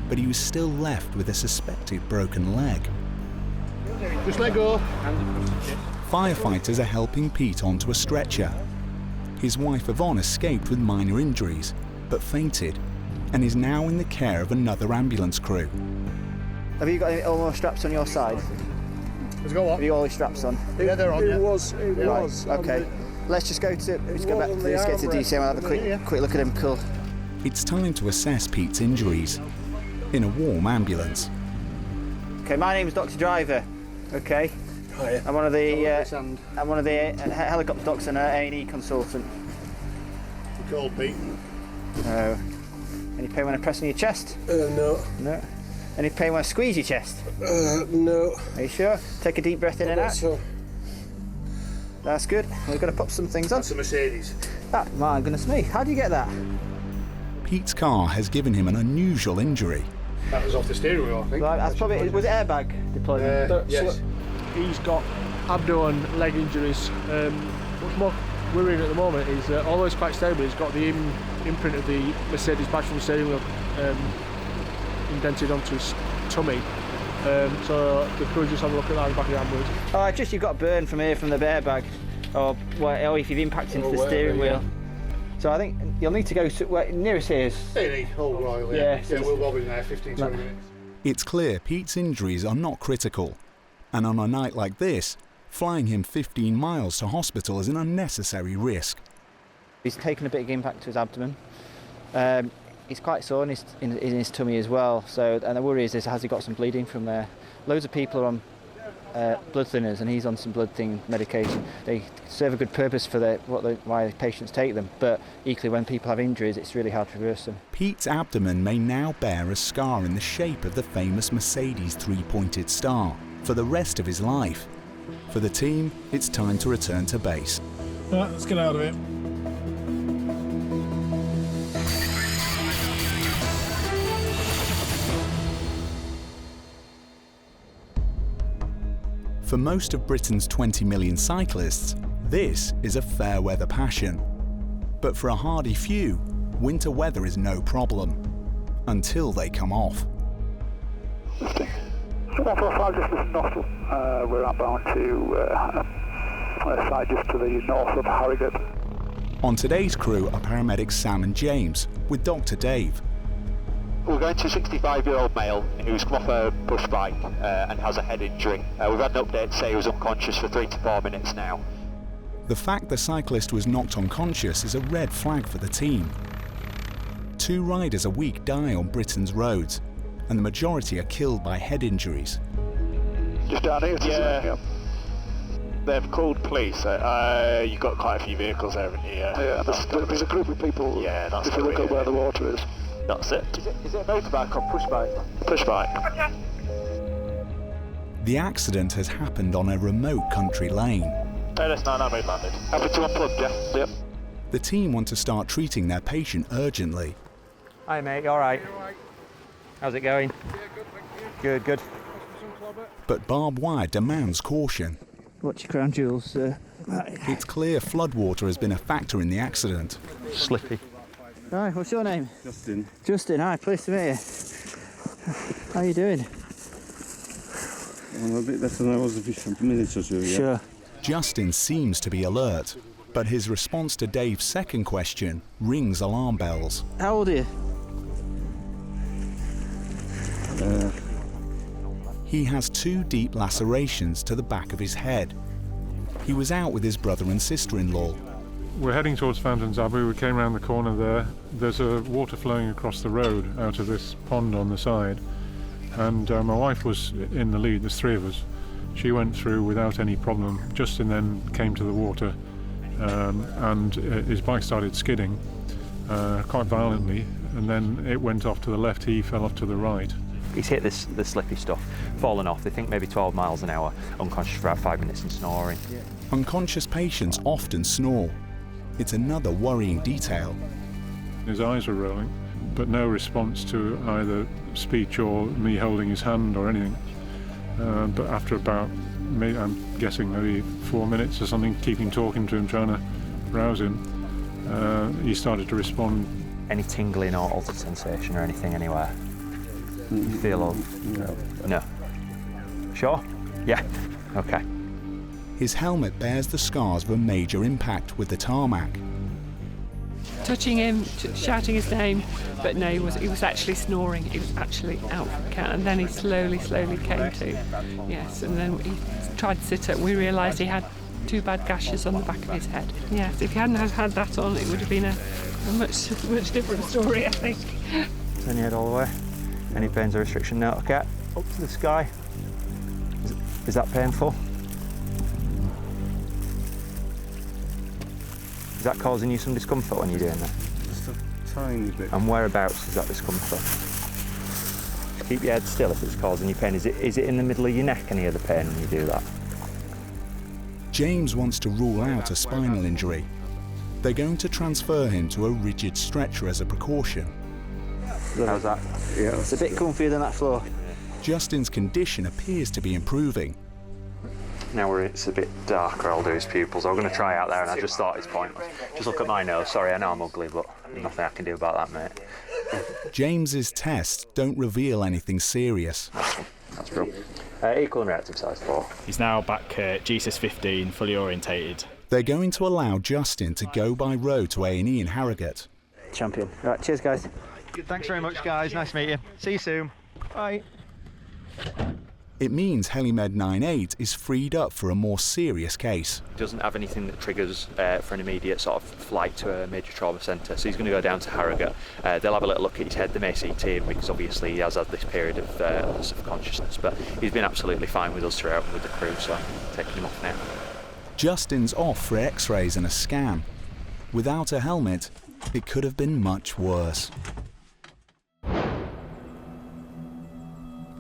But he was still left with a suspected broken leg. Just let go. Firefighters are helping Pete onto a stretcher. His wife Yvonne escaped with minor injuries, but fainted, and is now in the care of another ambulance crew. Have you got all your straps on your side? Has got what? Have you all your straps on? Yeah, they're on. It was. Okay. Let's just go to. Let's go back. Let's get to DCM and have a quick look at him. Cool. It's time to assess Pete's injuries in a warm ambulance. Okay, my name's Dr. Driver. Okay. Hiya. I'm one of the helicopter docs and A&E consultant. You called Pete? No. Any pain when I press on your chest? No. No. Any pain when I squeeze your chest? No. Are you sure? Take a deep breath in and out. So. That's good. We're going to pop some things on. That's a Mercedes. Ah, my goodness me. How do you get that? Pete's car has given him an unusual injury. That was off the steering wheel, I think. Right, that's probably. Was it airbag deployment? Yes. He's got abdo and leg injuries. What's more worrying at the moment is that although he's quite stable, he's got the imprint of the Mercedes badge from the steering wheel indented onto his tummy. So the crew just have a look at that in the back of the ambulance. Oh, just you've got a burn from here from the airbag, or if you've impacted into the steering wheel. So I think you'll need to go to nearest here is. Old Royal, yeah. We'll bob in there 15-20 minutes. It's clear Pete's injuries are not critical, and on a night like this, flying him 15 miles to hospital is an unnecessary risk. He's taken a big impact to his abdomen. He's quite sore in his tummy as well. So, and the worry is has he got some bleeding from there? Loads of people are on blood thinners, and he's on some blood thinning medication. They serve a good purpose for why patients take them, but equally when people have injuries, it's really hard to reverse them. Pete's abdomen may now bear a scar in the shape of the famous Mercedes three-pointed star for the rest of his life. For the team, it's time to return to base. Right, let's get out of it. For most of Britain's 20 million cyclists, this is a fair weather passion. But for a hardy few, winter weather is no problem, until they come off. Lifting. 145, just listen north. We're outbound to a side just to the north of Harrogate. On today's crew are paramedics Sam and James, with Dr. Dave. We're going to a 65-year-old male who's come off a push bike and has a head injury. We've had an update to say he was unconscious for 3 to 4 minutes now. The fact the cyclist was knocked unconscious is a red flag for the team. 2 riders a week die on Britain's roads, and the majority are killed by head injuries. Just down here? Yeah. They've called police. You've got quite a few vehicles there, haven't you? Yeah, there's a group of people. Yeah, that's if you look at where the water is. That's it. Is it a motorbike or push bike? Push bike. The accident has happened on a remote country lane. LS99 landed. Happy to unplug, Jeff? Yep. The team want to start treating their patient urgently. Hi mate, you alright? How's it going? Good, good. But barbed wire demands caution. What's your crown jewels, sir? It's clear floodwater has been a factor in the accident. Slippy. Hi, what's your name? Justin. Justin, hi, pleased to meet you. How are you doing? I'm a bit better than I was a minute or two, yeah. Sure. Justin seems to be alert, but his response to Dave's second question rings alarm bells. How old are you? He has 2 deep lacerations to the back of his head. He was out with his brother and sister-in-law. We're heading towards Fountains Abbey. We came around the corner there. There's a water flowing across the road out of this pond on the side. And my wife was in the lead, there's 3 of us. She went through without any problem. Justin then came to the water and his bike started skidding quite violently, and then it went off to the left, he fell off to the right. He's hit the slippy stuff, fallen off, they think maybe 12 miles an hour, unconscious for about 5 minutes and snoring. Unconscious patients often snore. It's another worrying detail. His eyes were rolling, but no response to either speech or me holding his hand or anything. But after about, I'm guessing maybe 4 minutes or something, keeping talking to him, trying to rouse him, he started to respond. Any tingling or altered sensation or anything anywhere? You feel all... No. Sure? Yeah. Okay. His helmet bears the scars of a major impact with the tarmac. Touching him, shouting his name, but no, he was actually snoring. He was actually out for the count, and then he slowly came to. Yes, and then he tried to sit up. We realised he had 2 bad gashes on the back of his head. Yes, if he hadn't had that on, it would have been a much different story, I think. Turn your head all the way. Any pains or restriction? No. Okay. Up to the sky. Is that painful? Is that causing you some discomfort when you're doing that? Just a tiny bit. And whereabouts is that discomfort? Just keep your head still if it's causing you pain. Is it in the middle of your neck, any of the pain when you do that? James wants to rule out a spinal injury. They're going to transfer him to a rigid stretcher as a precaution. How's that? Yeah. It's a bit comfier than that floor. Justin's condition appears to be improving. Now it's a bit darker, I'll do his pupils. I'm going to try out there, and I just thought it's pointless. Just look at my nose. Sorry, I know I'm ugly, but nothing I can do about that, mate. James's tests don't reveal anything serious. That's brilliant. Equal and reactive size 4. He's now back at GSS 15, fully orientated. They're going to allow Justin to go by road to A&E in Harrogate. Champion. Right, cheers, guys. Thanks very much, guys. Nice to meet you. See you soon. Bye. It means HeliMed 98 is freed up for a more serious case. He doesn't have anything that triggers for an immediate sort of flight to a major trauma centre, so he's going to go down to Harrogate. They'll have a little look at his head. They may CT him because obviously he has had this period of loss of consciousness, but he's been absolutely fine with us throughout with the crew, so I'm taking him off now. Justin's off for x-rays and a scan. Without a helmet, it could have been much worse.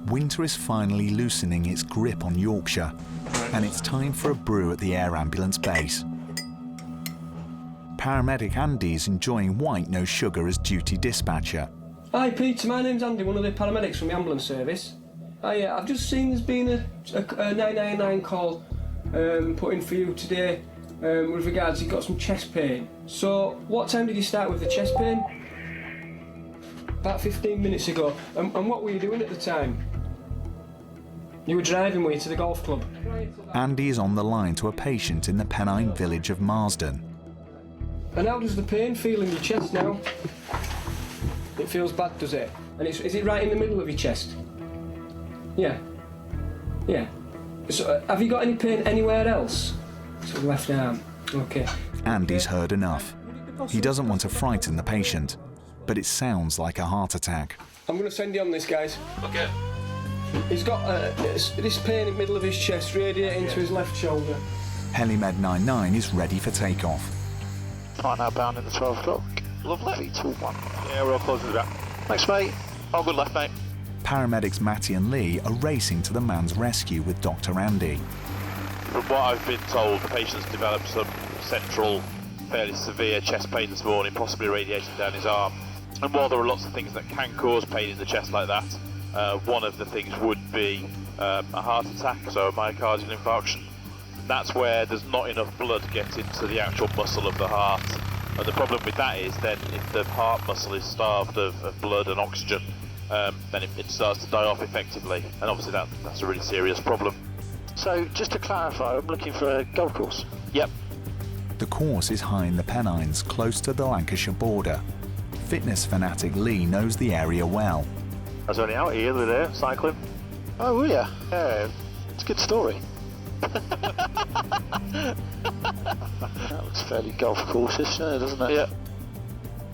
Winter is finally loosening its grip on Yorkshire, and it's time for a brew at the Air Ambulance base. Paramedic Andy's enjoying white no sugar as duty dispatcher. Hi Peter, my name's Andy, one of the paramedics from the ambulance service. Yeah, I've just seen there's been a 999 call put in for you today with regards you've got some chest pain. So, what time did you start with the chest pain? About 15 minutes ago. And what were you doing at the time? You were driving, were you, to the golf club? Andy is on the line to a patient in the Pennine village of Marsden. And how does the pain feel in your chest now? It feels bad, does it? And is it right in the middle of your chest? Yeah. Yeah. So, have you got any pain anywhere else? So left arm. Okay. Andy's heard enough. He doesn't want to frighten the patient, but it sounds like a heart attack. I'm going to send you on this, guys. Okay. He's got this pain in the middle of his chest, radiating to his left shoulder. Helimed 99 is ready for takeoff. Right now, bound in the 12 o'clock. Lovely. 321. Yeah, we're all close to the back. Thanks, mate. All good left, mate. Paramedics Matty and Lee are racing to the man's rescue with Dr. Andy. From what I've been told, the patient's developed some central, fairly severe chest pain this morning, possibly radiating down his arm. And while there are lots of things that can cause pain in the chest like that, one of the things would be a heart attack, so a myocardial infarction. That's where there's not enough blood getting to the actual muscle of the heart. And the problem with that is then if the heart muscle is starved of blood and oxygen, then it starts to die off effectively. And obviously that's a really serious problem. So, just to clarify, I'm looking for a golf course. Yep. The course is high in the Pennines, close to the Lancashire border. Fitness fanatic Lee knows the area well. I was only out here the other day, cycling. Oh, were you? Yeah. It's a good story. That looks fairly golf course-ish, doesn't it? Yeah.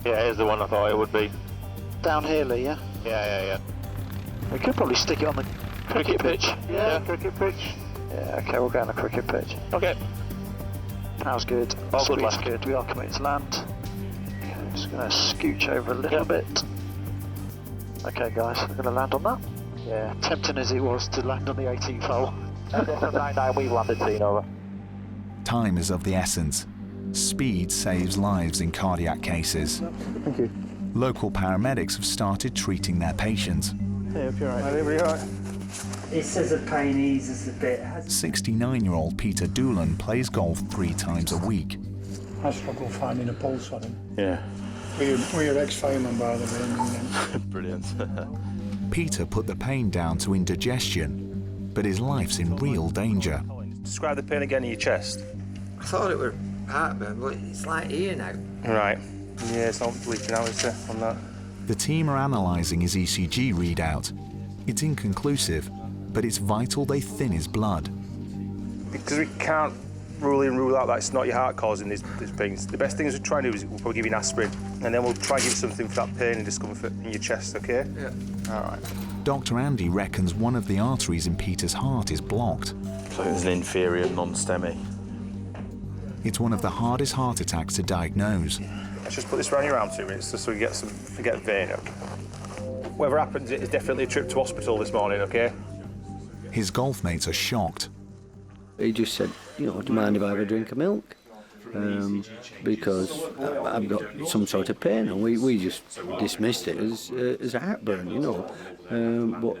Yeah, here's the one I thought it would be. Down here, Lee, yeah? Yeah. We could probably stick it on the cricket pitch. Yeah, cricket pitch. Yeah, okay, we'll go on the cricket pitch. Okay. Power's good. All good, Speed's good. We are committed to land. Okay, I'm just going to scooch over a little bit. Okay, guys, we're going to land on that. Yeah, tempting as it was to land on the 18th hole. 99, we've landed, seen over. Time is of the essence. Speed saves lives in cardiac cases. Thank you. Local paramedics have started treating their patients. Hey, hope you're all right. Everybody all right? It says the pain eases a bit. 69-year-old Peter Doolan plays golf 3 times a week. I struggle finding a pulse on him. Yeah. We're your ex-fireman, by the way. Brilliant. Peter put the pain down to indigestion, but his life's in real danger. Describe the pain again in your chest. I thought it were heartburn, but it's like here now. Right. Yeah, it's not leaking out, is it, on that? The team are analysing his ECG readout. It's inconclusive, but it's vital they thin his blood. Because we can't rule out that it's not your heart causing these pains. The best thing is to try and do is we'll probably give you an aspirin, and then we'll try and give you something for that pain and discomfort in your chest, okay? Yeah. All right. Dr. Andy reckons one of the arteries in Peter's heart is blocked. So there's an inferior non-STEMI. It's one of the hardest heart attacks to diagnose. Let's just put this around your arm 2 minutes just so we get a vein up. Whatever happens, it is definitely a trip to hospital this morning, okay? His golf mates are shocked. He just said, you know, do you mind if I have a drink of milk? Because I've got some sort of pain, and we just dismissed it as a heartburn, you know. But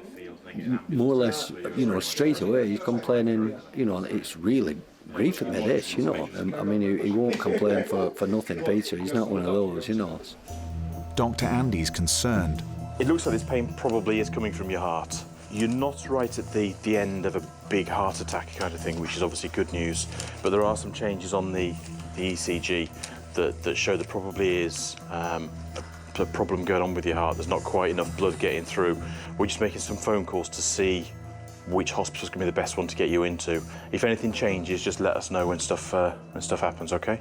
more or less, you know, straight away he's complaining, you know, it's really grieving me, this, you know. I mean, he won't complain for nothing, Peter. He's not one of those, you know. Dr. Andy's concerned. It looks like this pain probably is coming from your heart. You're not right at the end of a big heart attack kind of thing, which is obviously good news, but there are some changes on the ECG that show there probably is a problem going on with your heart. There's not quite enough blood getting through. We're just making some phone calls to see which hospital's going to be the best one to get you into. If anything changes, just let us know when stuff happens, okay?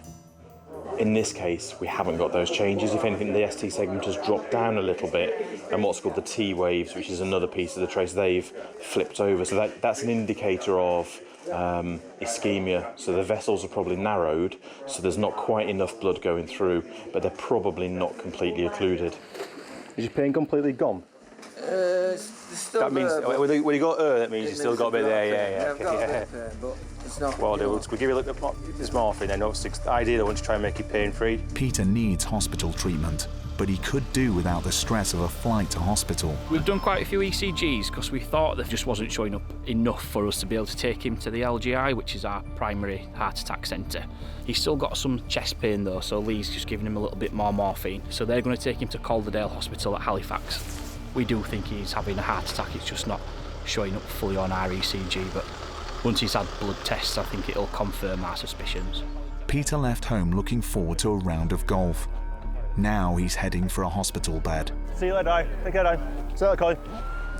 In this case, we haven't got those changes. If anything, the ST segment has dropped down a little bit, and what's called the T waves, which is another piece of the trace, they've flipped over. So that's an indicator of ischemia. So the vessels are probably narrowed, so there's not quite enough blood going through, but they're probably not completely occluded. Is your pain completely gone? That means when you got that means you still got a bit there. Yeah. I've got a bit there, but it's not. Well, we'll give you a little bit this morphine, and obviously, ideally, I want to try and make you pain-free. Peter needs hospital treatment. but he could do without the stress of a flight to hospital. We've done quite a few ECGs because we thought that just wasn't showing up enough for us to be able to take him to the LGI, which is our primary heart attack centre. He's still got some chest pain though, so Lee's just giving him a little bit more morphine. So they're going to take him to Calderdale Hospital at Halifax. We do think he's having a heart attack, it's just not showing up fully on our ECG, but once he's had blood tests, I think it'll confirm our suspicions. Peter left home looking forward to a round of golf. Now he's heading for a hospital bed. See you later, Di. Take care, Di. See you later, Colin.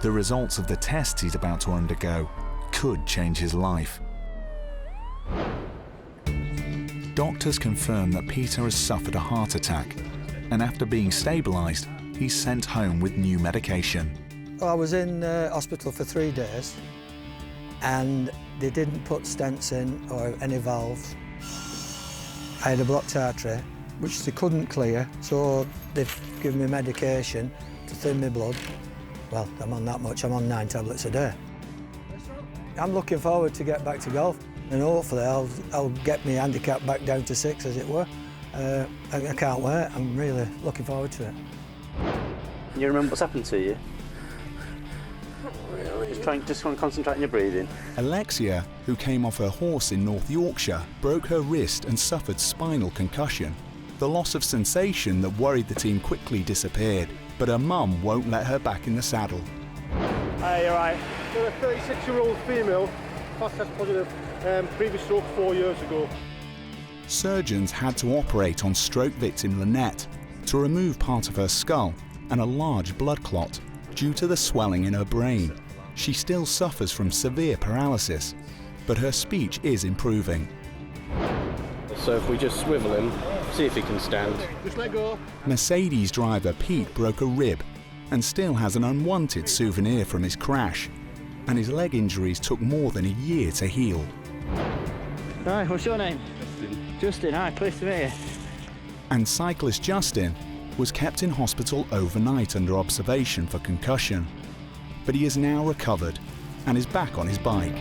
The results of the tests he's about to undergo could change his life. Doctors confirm that Peter has suffered a heart attack, and after being stabilised, he's sent home with new medication. I was in hospital for 3 days, and they didn't put stents in or any valves. I had a blocked artery, which they couldn't clear, so they've given me medication to thin my blood. Well, I'm on that much, I'm on 9 tablets a day. I'm looking forward to get back to golf, and hopefully I'll get my handicap back down to 6, as it were. I can't wait, I'm really looking forward to it. Can you remember what's happened to you? Just try and concentrate on your breathing. Alexia, who came off her horse in North Yorkshire, broke her wrist and suffered spinal concussion. The loss of sensation that worried the team quickly disappeared, but her mum won't let her back in the saddle. Hey, you're right. You're a 36-year-old female, fast test positive, previous stroke 4 years ago. Surgeons had to operate on stroke victim Lynette to remove part of her skull and a large blood clot due to the swelling in her brain. She still suffers from severe paralysis, but her speech is improving. So if we just swivel him, see if he can stand. Just let go. Mercedes driver Pete broke a rib and still has an unwanted souvenir from his crash, and his leg injuries took more than a year to heal. Right, what's your name? Justin, hi, pleased to meet you. And cyclist Justin was kept in hospital overnight under observation for concussion, but he is now recovered and is back on his bike.